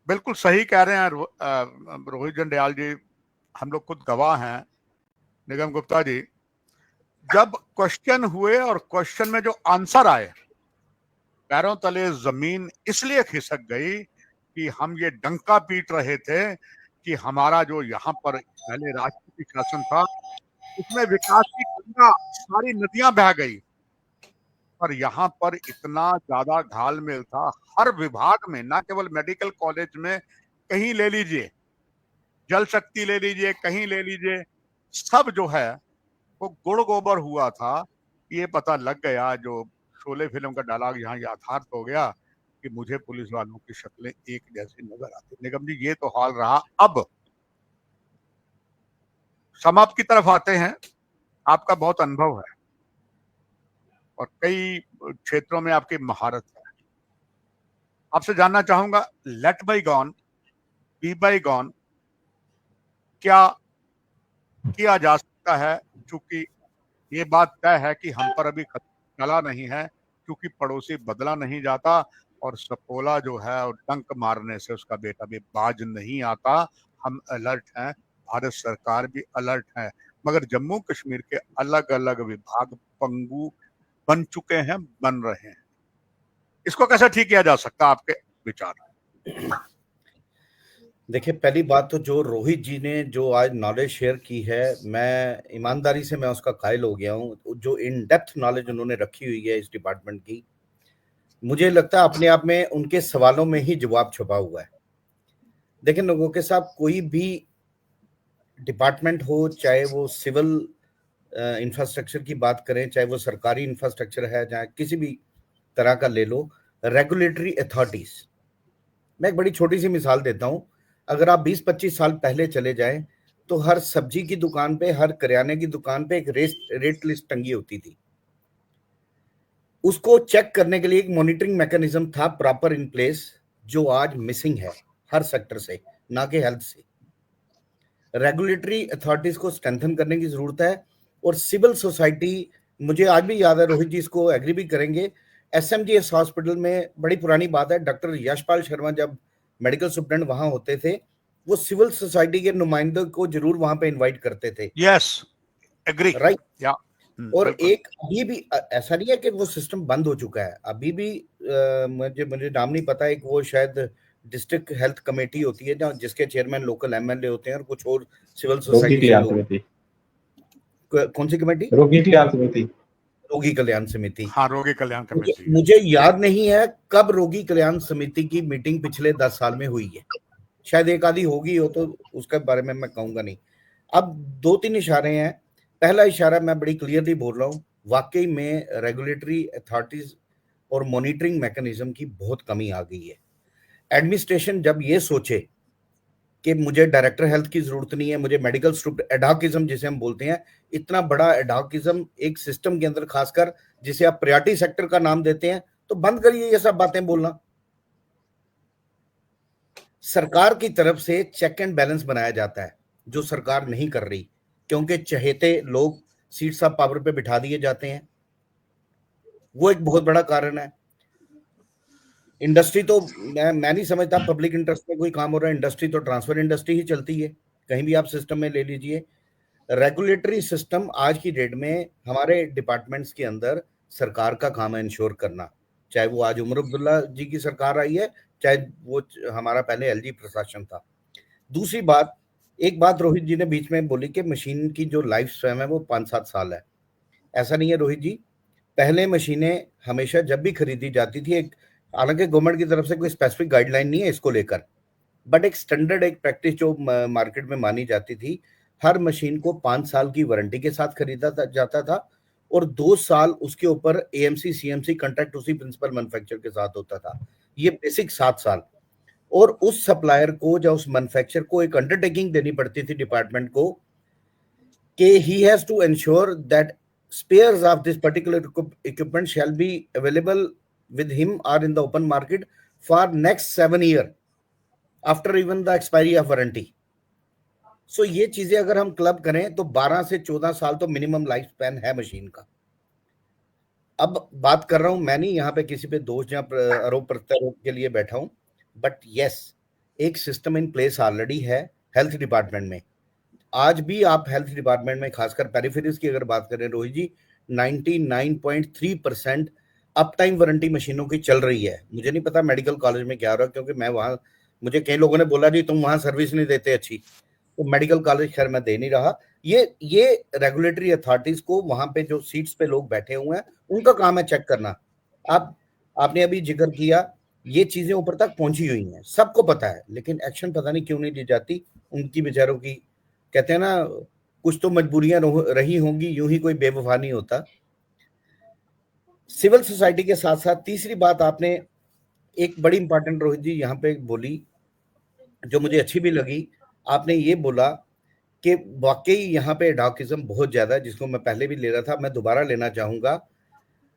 बिल्कुल सही कह रहे हैं रोहित जंडियाल जी, हम लोग खुद गवाह हैं। निगम गुप्ता जी, जब क्वेश्चन हुए और क्वेश्चन में जो आंसर आए, पैरों तले जमीन इसलिए खिसक गई कि हम ये डंका पीट रहे थे कि हमारा जो यहाँ पर पहले राष्ट्रपति शासन था उसमें विकास की गंगा, सारी नदियां बह गई, पर यहाँ पर इतना ज्यादा घालमेल था हर विभाग में, ना केवल मेडिकल कॉलेज में, कहीं ले लीजिए, जल शक्ति ले लीजिए, कहीं ले लीजिए, सब जो है वो गुड़ गोबर हुआ था। ये पता लग गया, जो शोले फिल्म का डायलॉग यहाँ यथार्थ हो गया कि मुझे पुलिस वालों की शक्लें एक जैसी नजर आती। निगम जी, ये तो हाल रहा। अब समाप्त की तरफ आते हैं। आपका बहुत अनुभव है और कई क्षेत्रों में आपकी महारत है। आपसे जानना चाहूंगा, let bygones be bygones क्या किया जा सकता है? क्योंकि ये बात तय है कि हम पर अभी खतरा टला नहीं है, क्योंकि पड़ोसी बदला नहीं जाता और सपोला जो है और डंक मारने से उसका बेटा भी बाज नहीं आता। हम अलर्ट हैं, भारत सरकार भी अलर्ट है, मगर जम्मू कश्मीर के अलग अलग विभाग पंगु बन चुके हैं, बन रहे हैं। इसको कैसे ठीक किया जा सकता है, आपके विचार? देखिए, पहली बात तो जो रोहित जी ने जो आज नॉलेज शेयर की है, मैं ईमानदारी से मैं उसका कायल हो गया हूँ। जो इन डेप्थ नॉलेज उन्होंने रखी हुई है इस डिपार्टमेंट की, मुझे लगता है अपने आप में उनके सवालों में ही जवाब छुपा हुआ है। देखिए, लोगों के साथ कोई भी डिपार्टमेंट हो, चाहे वो सिविल इंफ्रास्ट्रक्चर की बात करें, चाहे वो सरकारी इंफ्रास्ट्रक्चर है, चाहे किसी भी तरह का ले लो, रेगुलेटरी अथॉरिटीज। मैं एक बड़ी छोटी सी मिसाल देता हूं। अगर आप 20-25 साल पहले चले जाएं तो हर सब्जी की दुकान पे, हर करियाने की दुकान पे एक रेट लिस्ट टंगी होती थी। उसको चेक करने के लिए एक मॉनिटरिंग मैकेनिज्म था प्रॉपर इन प्लेस, जो आज मिसिंग है हर सेक्टर से, ना कि हेल्थ से। रेगुलेटरी अथॉरिटीज को स्ट्रेंथन करने की जरूरत है। और सिविल सोसाइटी, मुझे आज भी याद है, रोहित जी इसको एग्री भी करेंगे, SMGS हॉस्पिटल में बड़ी पुरानी बात है, डॉक्टर यशपाल शर्मा जब मेडिकल सुप्रेंट वहां होते थे, वो सिविल सोसाइटी के नुमाइंदों को जरूर वहां पे इनवाइट करते थे। Yes, agree, right. या और बिल्कुल। एक अभी भी ऐसा नहीं है कि वो सिस्टम बंद हो चुका है, अभी भी मुझे नाम नहीं पता, एक वो शायद डिस्ट्रिक्ट हेल्थ कमेटी होती है जहाँ जिसके चेयरमैन लोकल एमएलए होते हैं और कुछ और सिविल रोगी सोसाइटी से कल्याण लोग। समिति, कौन सी कमेटी? रोगी कल्याण समिति। रोगी कल्याण समिति। हाँ, रोगी कल्याण कमेटी। मुझे याद नहीं है कब रोगी कल्याण समिति की मीटिंग पिछले 10 साल में हुई है, शायद एक आधी होगी हो, तो उसके बारे में मैं कहूंगा नहीं। अब 2-3 इशारे हैं। पहला इशारा मैं बड़ी क्लियरली बोल रहा हूं, वाकई में रेगुलेटरी अथॉरिटीज और मॉनिटरिंग मैकेनिज्म की बहुत कमी आ गई है। एडमिनिस्ट्रेशन जब ये सोचे कि मुझे डायरेक्टर हेल्थ की जरूरत नहीं है, मुझे मेडिकल एडॉकिज्म जिसे हम बोलते हैं, इतना बड़ा एडॉकिज्म एक सिस्टम के अंदर, खासकर जिसे आप प्रायोरिटी सेक्टर का नाम देते हैं, तो बंद करिए ये सब बातें बोलना। सरकार की तरफ से चेक एंड बैलेंस बनाया जाता है जो सरकार नहीं कर रही, क्योंकि चहेते लोग सीट्स ऑफ पावर पे बिठा दिए जाते हैं, वो एक बहुत बड़ा कारण है। इंडस्ट्री तो मैं नहीं समझता पब्लिक इंटरेस्ट में कोई काम हो रहा है, इंडस्ट्री तो ट्रांसफर इंडस्ट्री ही चलती है, कहीं भी आप सिस्टम में ले लीजिए। रेगुलेटरी सिस्टम आज की डेट में हमारे डिपार्टमेंट्स के अंदर सरकार का काम है इंश्योर करना, चाहे वो आज उमर अब्दुल्ला जी की सरकार आई है, चाहे वो हमारा पहले एलजी प्रशासन था। दूसरी बात, एक बात रोहित जी ने बीच में बोली कि मशीन की जो लाइफ स्पैन है वो 5-7 साल है। ऐसा नहीं है रोहित जी, पहले मशीनें हमेशा जब भी खरीदी जाती थी, एक हालांकि गवर्नमेंट की तरफ से कोई स्पेसिफिक गाइडलाइन नहीं है इसको लेकर, बट एक स्टैंडर्ड एक प्रैक्टिस जो मार्केट में मानी जाती थी, हर मशीन को 5 साल की वारंटी के साथ खरीदा जाता था और 2 साल उसके ऊपर एएमसी सीएमसी कॉन्ट्रैक्ट उसी प्रिंसिपल मैन्युफैक्चरर के साथ होता था, ये बेसिक 7 साल। और उस सप्लायर को या उस मैन्युफैक्चरर को एक अंडरटेकिंग देनी पड़ती थी डिपार्टमेंट को कि he has to ensure that spares of this particular equipment shall be available with him or in the open market for next 7 year after even the expiry of warranty. So ये चीजें अगर हम क्लब करें तो 12 से 14 साल तो मिनिमम लाइफ स्पैन है मशीन का। अब बात कर रहा हूं, मैं नहीं यहाँ पे किसी पे दोष या आरोप प्रत्यारोप के लिए बैठा हूं, बट यस, एक सिस्टम इन प्लेस ऑलरेडी है हेल्थ डिपार्टमेंट में। आज भी आप हेल्थ डिपार्टमेंट में खासकर पेरिफेरीज की अगर बात करें रोहित जी, 99.3% अप टाइम वारंटी मशीनों की चल रही है। मुझे नहीं पता मेडिकल कॉलेज में क्या हो रहा है, क्योंकि मैं वहां, मुझे कई लोगों ने बोला जी तुम वहां सर्विस नहीं देते अच्छी, तो मेडिकल कॉलेज खैर मैं दे नहीं रहा। ये रेगुलेटरी अथॉरिटीज को वहां पे जो सीट्स पे लोग बैठे हुए हैं उनका काम है चेक करना। आपने अभी जिक्र किया, ये चीजें ऊपर तक पहुंची हुई हैं, सबको पता है, लेकिन एक्शन पता नहीं क्यों नहीं ली जाती। उनकी बेचारों की, कहते हैं ना, कुछ तो मजबूरियां रही होंगी, यूं ही कोई बेवफा नहीं होता। सिविल सोसाइटी के साथ साथ तीसरी बात आपने एक बड़ी इंपॉर्टेंट रोहित जी यहाँ पे बोली, जो मुझे अच्छी भी लगी। आपने ये बोला कि वाकई यहाँ पे एडॉकिज्म बहुत ज्यादा है, जिसको मैं पहले भी ले रहा था, मैं दोबारा लेना चाहूंगा।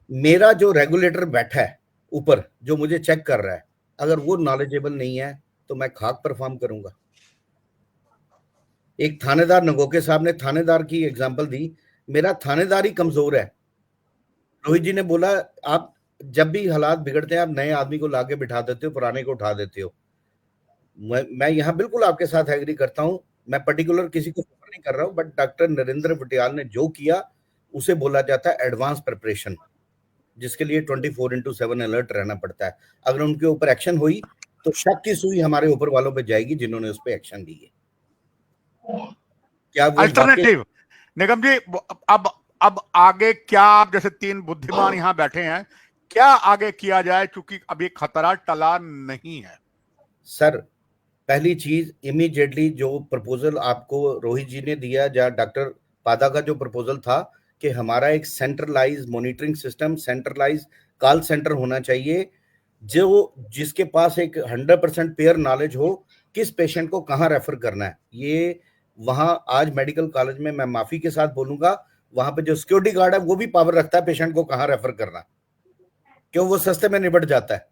मेरा जो रेगुलेटर बैठा है ऊपर, जो मुझे चेक कर रहा है, अगर वो नॉलेजेबल नहीं है तो मैं खाक परफॉर्म करूंगा। एक थानेदार, नगोके साहब ने थानेदार की एग्जांपल दी, मेरा थानेदार ही कमजोर है। रोहित जी ने बोला आप जब भी हालात बिगड़ते हैं आप नए आदमी को लाके बिठा देते हो, पुराने को उठा देते हो। मैं यहाँ बिल्कुल आपके साथ एग्री करता हूँ, मैं पर्टिकुलर किसी को प्रेफर नहीं कर रहा हूँ, बट डॉक्टर नरेंद्र बुटियाल ने जो किया उसे बोला जाता है एडवांस प्रिपरेशन, जिसके लिए 24/7 अलर्ट रहना पड़ता है। अगर उनके ऊपर एक्शन हुई तो शक की सुई हमारे ऊपर वालों पे जाएगी जिन्होंने उस पर एक्शन ली है। क्या वो अल्टरनेटिव निगम जी, अब आगे क्या, आप जैसे 3 बुद्धिमान यहां बैठे हैं, क्या आगे किया जाए, क्योंकि अभी खतरा टला नहीं है? सर, पहली चीज इमीडिएटली जो प्रपोजल आपको रोहित जी ने दिया, या डॉक्टर पादा का जो प्रपोजल था कि हमारा एक centralize monitoring system, centralize call center होना चाहिए, जो जिसके पास एक 100% पेयर नॉलेज हो किस पेशेंट को कहाँ रेफर करना है। ये वहां आज मेडिकल कॉलेज में, मैं माफी के साथ बोलूंगा, वहां पे जो सिक्योरिटी गार्ड है वो भी पावर रखता है पेशेंट को कहाँ रेफर करना, क्यों वो सस्ते में निपट जाता है।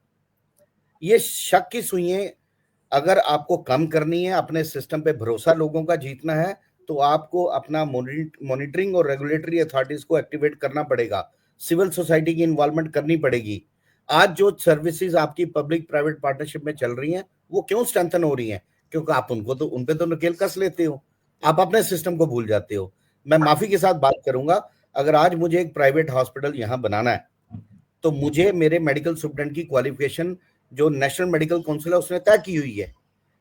ये शक की सुइयां अगर आपको कम करनी है, अपने सिस्टम पे भरोसा लोगों का जीतना है, तो आपको अपना मॉनिटरिंग और रेगुलेटरी अथॉरिटीज को एक्टिवेट करना पड़ेगा, सिविल सोसाइटी की इन्वॉल्वमेंट करनी पड़ेगी। आज जो सर्विसेज आपकी पब्लिक प्राइवेट पार्टनरशिप में चल रही हैं वो क्यों स्ट्रेंथन हो रही हैं? क्योंकि आप उन पे तो नकेल कस लेते हो, आप अपने सिस्टम को भूल जाते हो। मैं माफी के साथ बात करूंगा, अगर आज मुझे एक प्राइवेट हॉस्पिटल यहाँ बनाना है तो मुझे मेरे मेडिकल स्टूडेंट की क्वालिफिकेशन जो नेशनल मेडिकल काउंसिल है उसने तय की हुई है,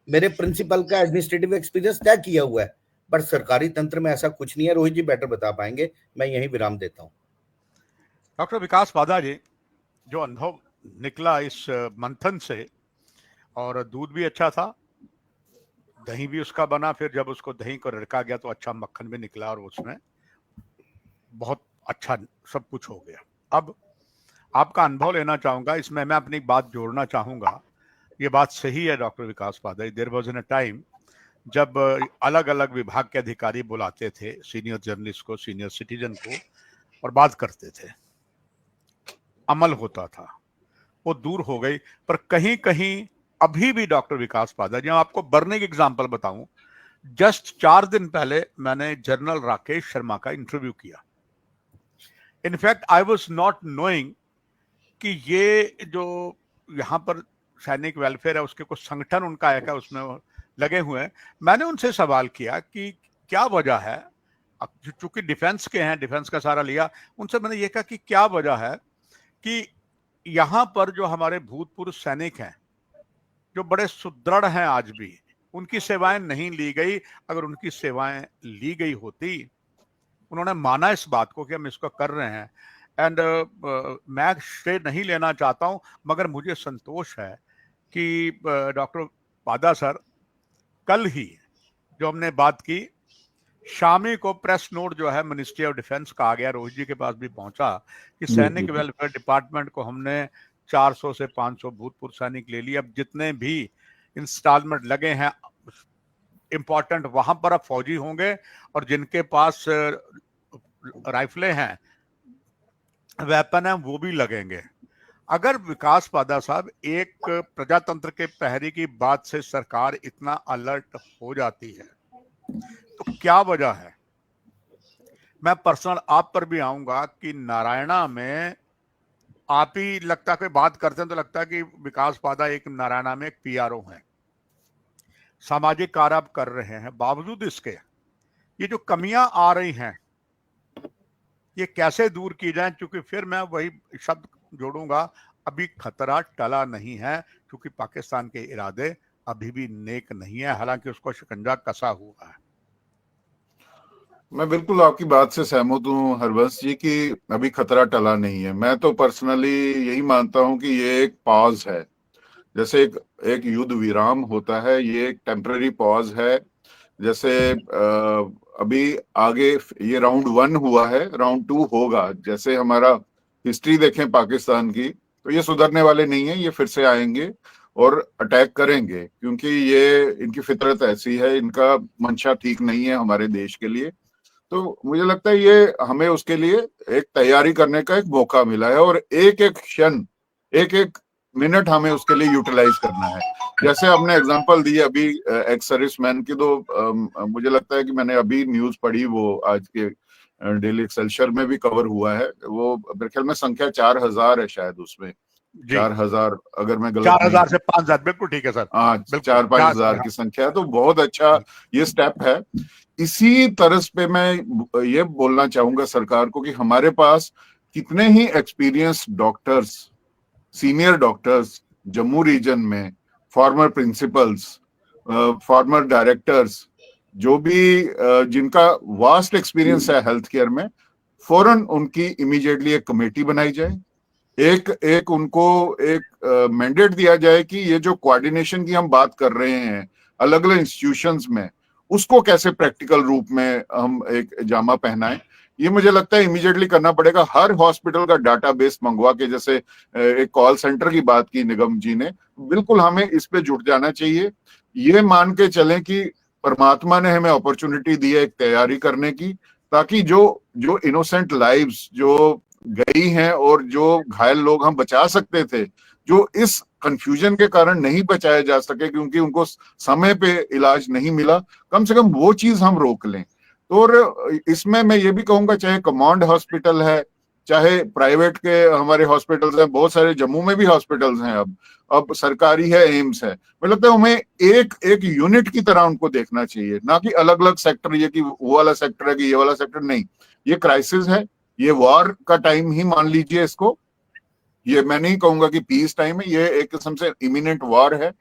मेरे प्रिंसिपल का एडमिनिस्ट्रेटिव एक्सपीरियंस तय किया हुआ है, बट सरकारी तंत्र में ऐसा कुछ नहीं है। रोहित जी बेटर बता पाएंगे, मैं यहीं विराम देता हूं। डॉक्टर विकास पादा जी, जो अनुभव निकला इस मंथन से, और दूध भी अच्छा था, दही भी उसका बना, फिर जब उसको दही को रड़का गया तो अच्छा मक्खन भी निकला और उसमें बहुत अच्छा सब कुछ हो गया। अब आपका अनुभव लेना चाहूंगा, इसमें मैं अपनी बात जोड़ना चाहूंगा। ये बात सही है doctor Vikas Pada, there was in a time जब अलग अलग विभाग के अधिकारी बुलाते थे सीनियर जर्नलिस्ट को, सीनियर सिटीजन को, और बात करते थे, अमल होता था, वो दूर हो गई। पर कहीं कहीं अभी भी डॉक्टर विकास पादा जी, आपको बर्निंग एग्जांपल बताऊं, जस्ट 4 दिन पहले मैंने जनरल राकेश शर्मा का इंटरव्यू किया। In fact I was not knowing कि ये जो यहाँ पर सैनिक वेलफेयर है उसके कुछ संगठन उनका है क्या उसमें लगे हुए हैं। मैंने उनसे सवाल किया कि क्या वजह है, चूंकि डिफेंस के हैं, डिफेंस का सारा लिया, उनसे मैंने ये कहा कि क्या वजह है कि यहाँ पर जो हमारे भूतपूर्व सैनिक हैं जो बड़े सुदृढ़ हैं आज भी, उनकी सेवाएं नहीं ली गई। अगर उनकी सेवाएं ली गई होती, उन्होंने माना इस बात को कि हम इसको कर रहे हैं, एंड मैं श्रेय नहीं लेना चाहता हूं, मगर मुझे संतोष है कि डॉक्टर पादा सर, कल ही जो हमने बात की, शामी को प्रेस नोट जो है मिनिस्ट्री ऑफ डिफेंस का आ गया, रोहित जी के पास भी पहुंचा, कि सैनिक वेलफेयर डिपार्टमेंट को हमने 400 से 500 भूतपूर्व सैनिक ले लिए। अब जितने भी इंस्टॉलमेंट लगे हैं इंपॉर्टेंट, वहां पर अब फौजी होंगे, और जिनके पास राइफलें हैं, वेपन है, वो भी लगेंगे। अगर विकास पादा साहब, एक प्रजातंत्र के पहरे की बात से सरकार इतना अलर्ट हो जाती है तो क्या वजह है? मैं पर्सनल आप पर भी आऊंगा कि नारायणा में आप ही लगता है बात करते हैं तो लगता है कि विकास पादा एक नारायणा में एक पीआरओ हैं, सामाजिक कार्य आप कर रहे हैं, बावजूद इसके ये जो कमियां आ रही हैं ये कैसे दूर की जाए? क्योंकि फिर मैं वही शब्द जोड़ूंगा, अभी खतरा टला नहीं है, क्योंकि पाकिस्तान के इरादे अभी भी नेक नहीं है, हालांकि उसको शिकंजा कसा हुआ है। मैं बिल्कुल आपकी बात से सहमत हूँ हरबंस जी कि अभी खतरा टला नहीं है। मैं तो पर्सनली यही मानता हूँ कि ये एक पॉज है, जैसे एक युद्ध विराम होता है, ये एक टेम्पररी पॉज है। जैसे अभी आगे ये राउंड 1 हुआ है, राउंड 2 होगा। जैसे हमारा हिस्ट्री देखें पाकिस्तान की, तो ये सुधरने वाले नहीं है, ये फिर से आएंगे और अटैक करेंगे, क्योंकि ये इनकी फितरत ऐसी है, इनका मंशा ठीक नहीं है हमारे देश के लिए। तो मुझे लगता है ये हमें उसके लिए एक तैयारी करने का एक मौका मिला है, और एक एक क्षण, एक एक मिनट हमें उसके लिए यूटिलाइज करना है। जैसे आपने एग्जांपल दी अभी एक्स सर्विसमैन की, तो मुझे लगता है कि मैंने अभी न्यूज पढ़ी, वो आज के डेली एक्सेलशियर में भी कवर हुआ है, वो मेरे ख्याल में संख्या 4000 है शायद, उसमें 4000, अगर मैं गलत 4000 से 5000, बिल्कुल ठीक है सर। हाँ, 4-5 हजार की संख्या है, तो बहुत अच्छा ये स्टेप है। इसी तरह पे मैं ये बोलना चाहूंगा सरकार को कि हमारे पास कितने ही experience doctors, senior doctors Jammu region में, फॉर्मर प्रिंसिपल्स, फॉर्मर डायरेक्टर्स, जो भी जिनका वास्ट एक्सपीरियंस है हेल्थ केयर में, फौरन उनकी इमीडिएटली एक कमेटी बनाई जाए, एक उनको एक मैंडेट दिया जाए कि ये जो कोऑर्डिनेशन की हम बात कर रहे हैं अलग अलग इंस्टीट्यूशंस में, उसको कैसे प्रैक्टिकल रूप में हम एक जामा पहनाएं। ये मुझे लगता है इमीडिएटली करना पड़ेगा। हर हॉस्पिटल का डाटाबेस मंगवा के, जैसे एक कॉल सेंटर की बात की निगम जी ने, बिल्कुल हमें इस पे जुट जाना चाहिए। ये मान के चलें कि परमात्मा ने हमें अपॉर्चुनिटी दी है एक तैयारी करने की, ताकि जो इनोसेंट लाइव्स जो गई हैं और जो घायल लोग हम बचा सकते थे, जो इस कंफ्यूजन के कारण नहीं बचाए जा सके क्योंकि उनको समय पे इलाज नहीं मिला, कम से कम वो चीज हम रोक लें। तो और इसमें मैं ये भी कहूंगा, चाहे कमांड हॉस्पिटल है, चाहे प्राइवेट के हमारे हॉस्पिटल्स हैं, बहुत सारे जम्मू में भी हॉस्पिटल्स हैं, अब सरकारी है, एम्स है, मुझे लगता है हमें एक एक यूनिट की तरह उनको देखना चाहिए, ना कि अलग अलग सेक्टर, ये कि वो वाला सेक्टर है कि ये वाला सेक्टर नहीं। ये क्राइसिस है, ये वॉर का टाइम ही मान लीजिए इसको, ये मैं नहीं कहूंगा कि पीस टाइम है, ये एक किस्म से इमिनेंट वॉर है।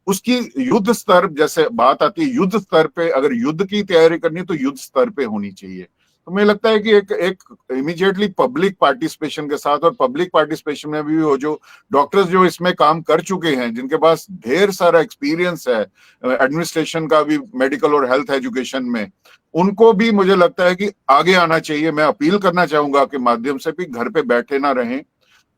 उसकी युद्ध स्तर, जैसे बात आती है युद्ध स्तर पे, अगर युद्ध की तैयारी करनी है तो युद्ध स्तर पे होनी चाहिए। तो मुझे लगता है कि एक इमीडिएटली पब्लिक पार्टिसिपेशन के साथ, और पब्लिक पार्टिसिपेशन में भी वो जो डॉक्टर्स जो इसमें काम कर चुके हैं, जिनके पास ढेर सारा एक्सपीरियंस है एडमिनिस्ट्रेशन का भी, मेडिकल और हेल्थ एजुकेशन में, उनको भी मुझे लगता है कि आगे आना चाहिए। मैं अपील करना चाहूंगा आपके माध्यम से भी, घर पे बैठे ना रहें,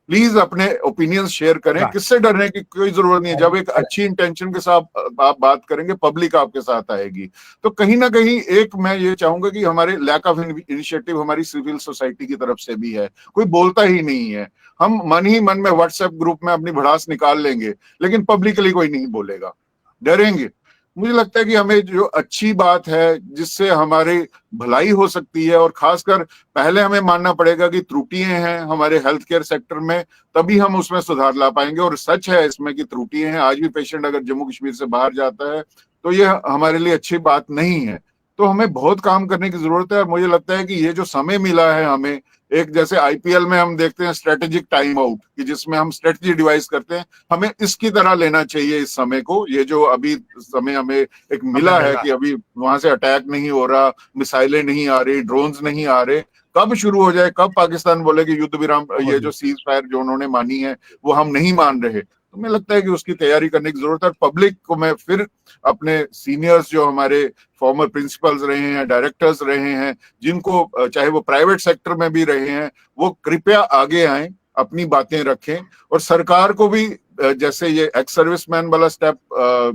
प्लीज अपने ओपिनियंस शेयर करें। किससे डरने की कोई जरूरत नहीं है। जब एक अच्छी इंटेंशन के साथ आप बात करेंगे, पब्लिक आपके साथ आएगी। तो कहीं ना कहीं एक मैं ये चाहूंगा कि हमारे लैक ऑफ इनिशिएटिव हमारी सिविल सोसाइटी की तरफ से भी है, कोई बोलता ही नहीं है। हम मन ही मन में व्हाट्सएप ग्रुप में अपनी भड़ास निकाल लेंगे, लेकिन पब्लिकली कोई नहीं बोलेगा, डरेंगे। मुझे लगता है कि हमें जो अच्छी बात है, जिससे हमारी भलाई हो सकती है, और खासकर पहले हमें मानना पड़ेगा कि त्रुटियां हैं हमारे हेल्थ केयर सेक्टर में, तभी हम उसमें सुधार ला पाएंगे। और सच है इसमें कि त्रुटियां हैं। आज भी पेशेंट अगर जम्मू कश्मीर से बाहर जाता है तो ये हमारे लिए अच्छी बात नहीं है। तो हमें बहुत काम करने की जरूरत है। और मुझे लगता है कि ये जो समय मिला है हमें, एक जैसे आईपीएल में हम देखते हैं स्ट्रेटेजिक टाइम आउट, कि जिसमें हम स्ट्रेटजी डिवाइस करते हैं, हमें इसकी तरह लेना चाहिए इस समय को। ये जो अभी समय हमें एक मिला है कि अभी वहां से अटैक नहीं हो रहा, मिसाइलें नहीं आ रही, ड्रोन्स नहीं आ रहे, कब शुरू हो जाए, कब पाकिस्तान बोले कि युद्ध विराम, ये जो सीज फायर जो उन्होंने मानी है वो हम नहीं मान रहे, तो मुझे लगता है कि उसकी तैयारी करने की जरूरत है। पब्लिक को मैं फिर अपने सीनियर्स जो हमारे फॉर्मर प्रिंसिपल्स रहे हैं, डायरेक्टर्स रहे हैं, जिनको चाहे वो प्राइवेट सेक्टर में भी रहे हैं, वो कृपया आगे आए, अपनी बातें रखें। और सरकार को भी जैसे ये एक्स सर्विसमैन वाला स्टेप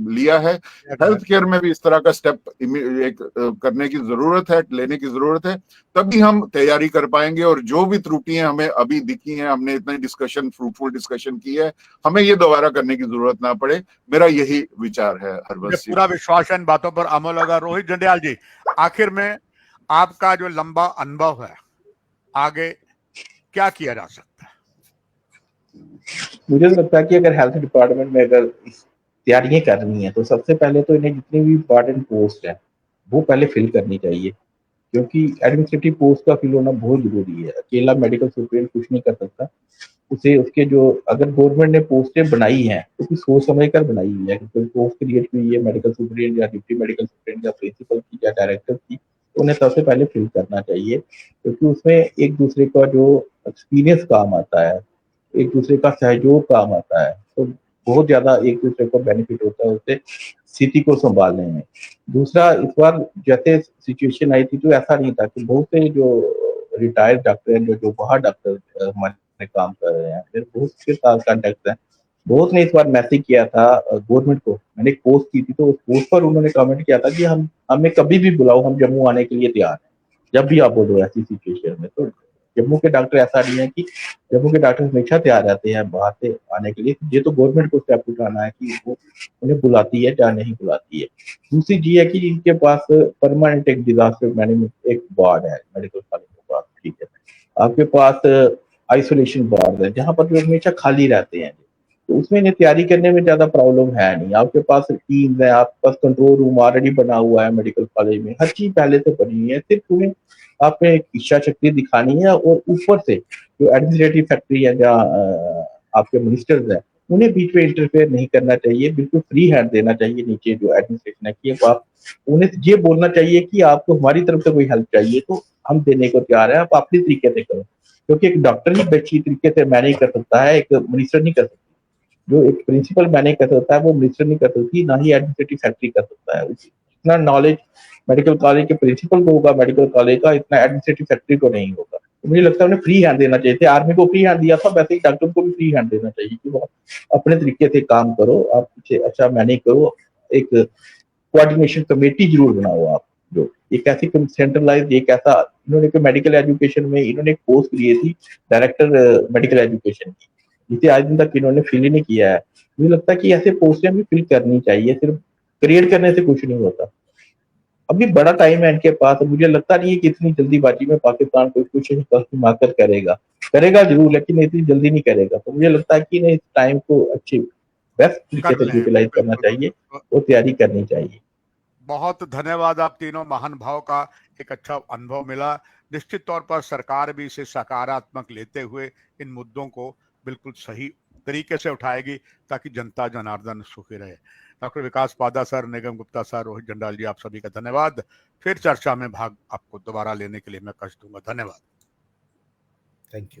लिया है, हेल्थ केयर में भी इस तरह का स्टेप एक करने की जरूरत है, लेने की जरूरत है। तभी हम तैयारी कर पाएंगे। और जो भी त्रुटियां हमें अभी दिखी हैं, हमने इतनी डिस्कशन, फ्रूटफुल डिस्कशन की है, हमें ये दोबारा करने की जरूरत ना पड़े। मेरा यही विचार है हरबंस जी। पूरा विश्वास है इन बातों पर अमल होगा। रोहित जंडियाल जी, आखिर में आपका जो लंबा अनुभव है, आगे क्या किया जा सकता है? मुझे तो लगता है कि अगर हेल्थ डिपार्टमेंट में अगर तैयारियां करनी है तो सबसे पहले तो इन्हें जितनी भी इम्पोर्टेंट पोस्ट है वो पहले फिल करनी चाहिए, क्योंकि एडमिनिस्ट्रेटिव पोस्ट का फिल होना बहुत जरूरी है। अकेला मेडिकल सुपरिटेंडेंट कुछ नहीं कर सकता। उसे उसके जो, अगर गवर्नमेंट ने पोस्टें बनाई हैं तो कुछ सोच समझ कर बनाई हुई है कि कोई पोस्ट क्रिएट हुई है मेडिकल सुपरिटेंडेंट या डिप्टी मेडिकल सुपरिटेंडेंट या प्रिंसिपल की या डायरेक्टर की, तो उन्हें सबसे पहले फिल करना चाहिए, क्योंकि उसमें एक दूसरे का जो एक्सपीरियंस काम आता है, एक दूसरे का सहयोग काम आता है, तो बहुत ज्यादा एक दूसरे को बेनिफिट होता है उससे स्थिति को संभालने में। दूसरा, इस बार जैसे सिचुएशन आई थी तो ऐसा नहीं था कि बहुत से जो रिटायर्ड डॉक्टर हैं, जो बाहर डॉक्टर हमारे काम कर रहे हैं, मेरे बहुत के साथ कॉन्टेक्ट है, बहुत ने इस बार मैसेज किया था गवर्नमेंट को। मैंने एक पोस्ट की थी तो उस पोस्ट पर उन्होंने कमेंट किया था कि हम हमें कभी भी बुलाओ, हम जम्मू आने के लिए तैयार हैं, जब भी आप बोलो ऐसी सिचुएशन में। तो जम्मू के डॉक्टर ऐसा नहीं है कि जम्मू के डॉक्टर हमेशा तैयार रहते हैं बाहर से आने के लिए। ये तो गवर्नमेंट को स्टेप उठाना है कि वो उन्हें बुलाती है या नहीं बुलाती है। दूसरी चीज है कि इनके पास परमानेंट एक डिजास्टर मैनेजमेंट एक वार्ड है मेडिकल कॉलेज के पास, ठीक है। आपके पास आइसोलेशन वार्ड है जहाँ पर जो हमेशा खाली रहते हैं, तो उसमें इन्हें तैयारी करने में ज्यादा प्रॉब्लम है नहीं। आपके पास टीम है, आपके पास कंट्रोल रूम ऑलरेडी बना हुआ है मेडिकल कॉलेज में, हर चीज पहले से बनी हुई है। सिर्फ उन्हें आपने इच्छा शक्ति दिखानी है, और ऊपर से जो एडमिनिस्ट्रेटिव फैक्ट्री है जहाँ आपके मिनिस्टर्स हैं, उन्हें बीच में इंटरफेयर नहीं करना चाहिए, बिल्कुल फ्री हैंड देना चाहिए नीचे जो एडमिनिस्ट्रेशन है कि आप उन्हें ये बोलना चाहिए कि आपको हमारी तरफ से कोई हेल्प चाहिए तो हम देने को तैयार है, आप अपने तरीके से करो। क्योंकि एक डॉक्टर ही अच्छी तरीके से मैनेज कर सकता है, एक मिनिस्टर नहीं कर सकता। जो एक प्रिंसिपल मैनेज कर सकता है वो मिनिस्टर नहीं कर सकती, ना ही एडमिनिस्ट्रेटिव फैक्ट्री कर सकता है। इतना नॉलेज मेडिकल कॉलेज के प्रिंसिपल को होगा मेडिकल कॉलेज का, इतना एडमिनिस्ट्रेटिव फैक्ट्री को नहीं होगा। तो मुझे लगता है उन्हें फ्री हैंड देना चाहिए थे। आर्मी को फ्री हैंड दिया था, वैसे ही डॉक्टर को भी फ्री हैंड देना चाहिए कि वो अपने तरीके से काम करो, आप पीछे अच्छा मैनेज करो। एक कोऑर्डिनेशन कमेटी जरूर बनाओ आप, जो एक ऐसी सेंट्रलाइज, एक ऐसा, इन्होंने मेडिकल एजुकेशन में इन्होंने एक पोस्ट ली थी डायरेक्टर मेडिकल एजुकेशन की, जिसे आज दिन तक इन्होंने फिल ही नहीं किया है। मुझे लगता है कि ऐसे पोस्टें भी फिल करनी चाहिए, सिर्फ क्रिएट करने से कुछ नहीं होता। अभी बड़ा टाइम है इनके पास, मुझे लगता नहीं है कि इतनी जल्दीबाजी में पाकिस्तान कोई कुछ हिमाकत करेगा जरूर, लेकिन इतनी जल्दी नहीं करेगा। तो मुझे लगता है कि इन्हें इस टाइम को अच्छी बेस्ट तरीके से यूटिलाइज करना चाहिए और तैयारी करनी चाहिए। बहुत धन्यवाद, आप तीनों महानुभाव का एक अच्छा अनुभव मिला। निश्चित तौर पर सरकार भी इसे सकारात्मक लेते हुए इन मुद्दों को बिल्कुल सही तरीके से उठाएगी ताकि जनता जनार्दन सुखी रहे। डॉक्टर विकास पादा सर, निगम गुप्ता सर, रोहित जंडाल जी, आप सभी का धन्यवाद। फिर चर्चा में भाग आपको दोबारा लेने के लिए मैं कष्ट दूंगा। धन्यवाद। Thank you.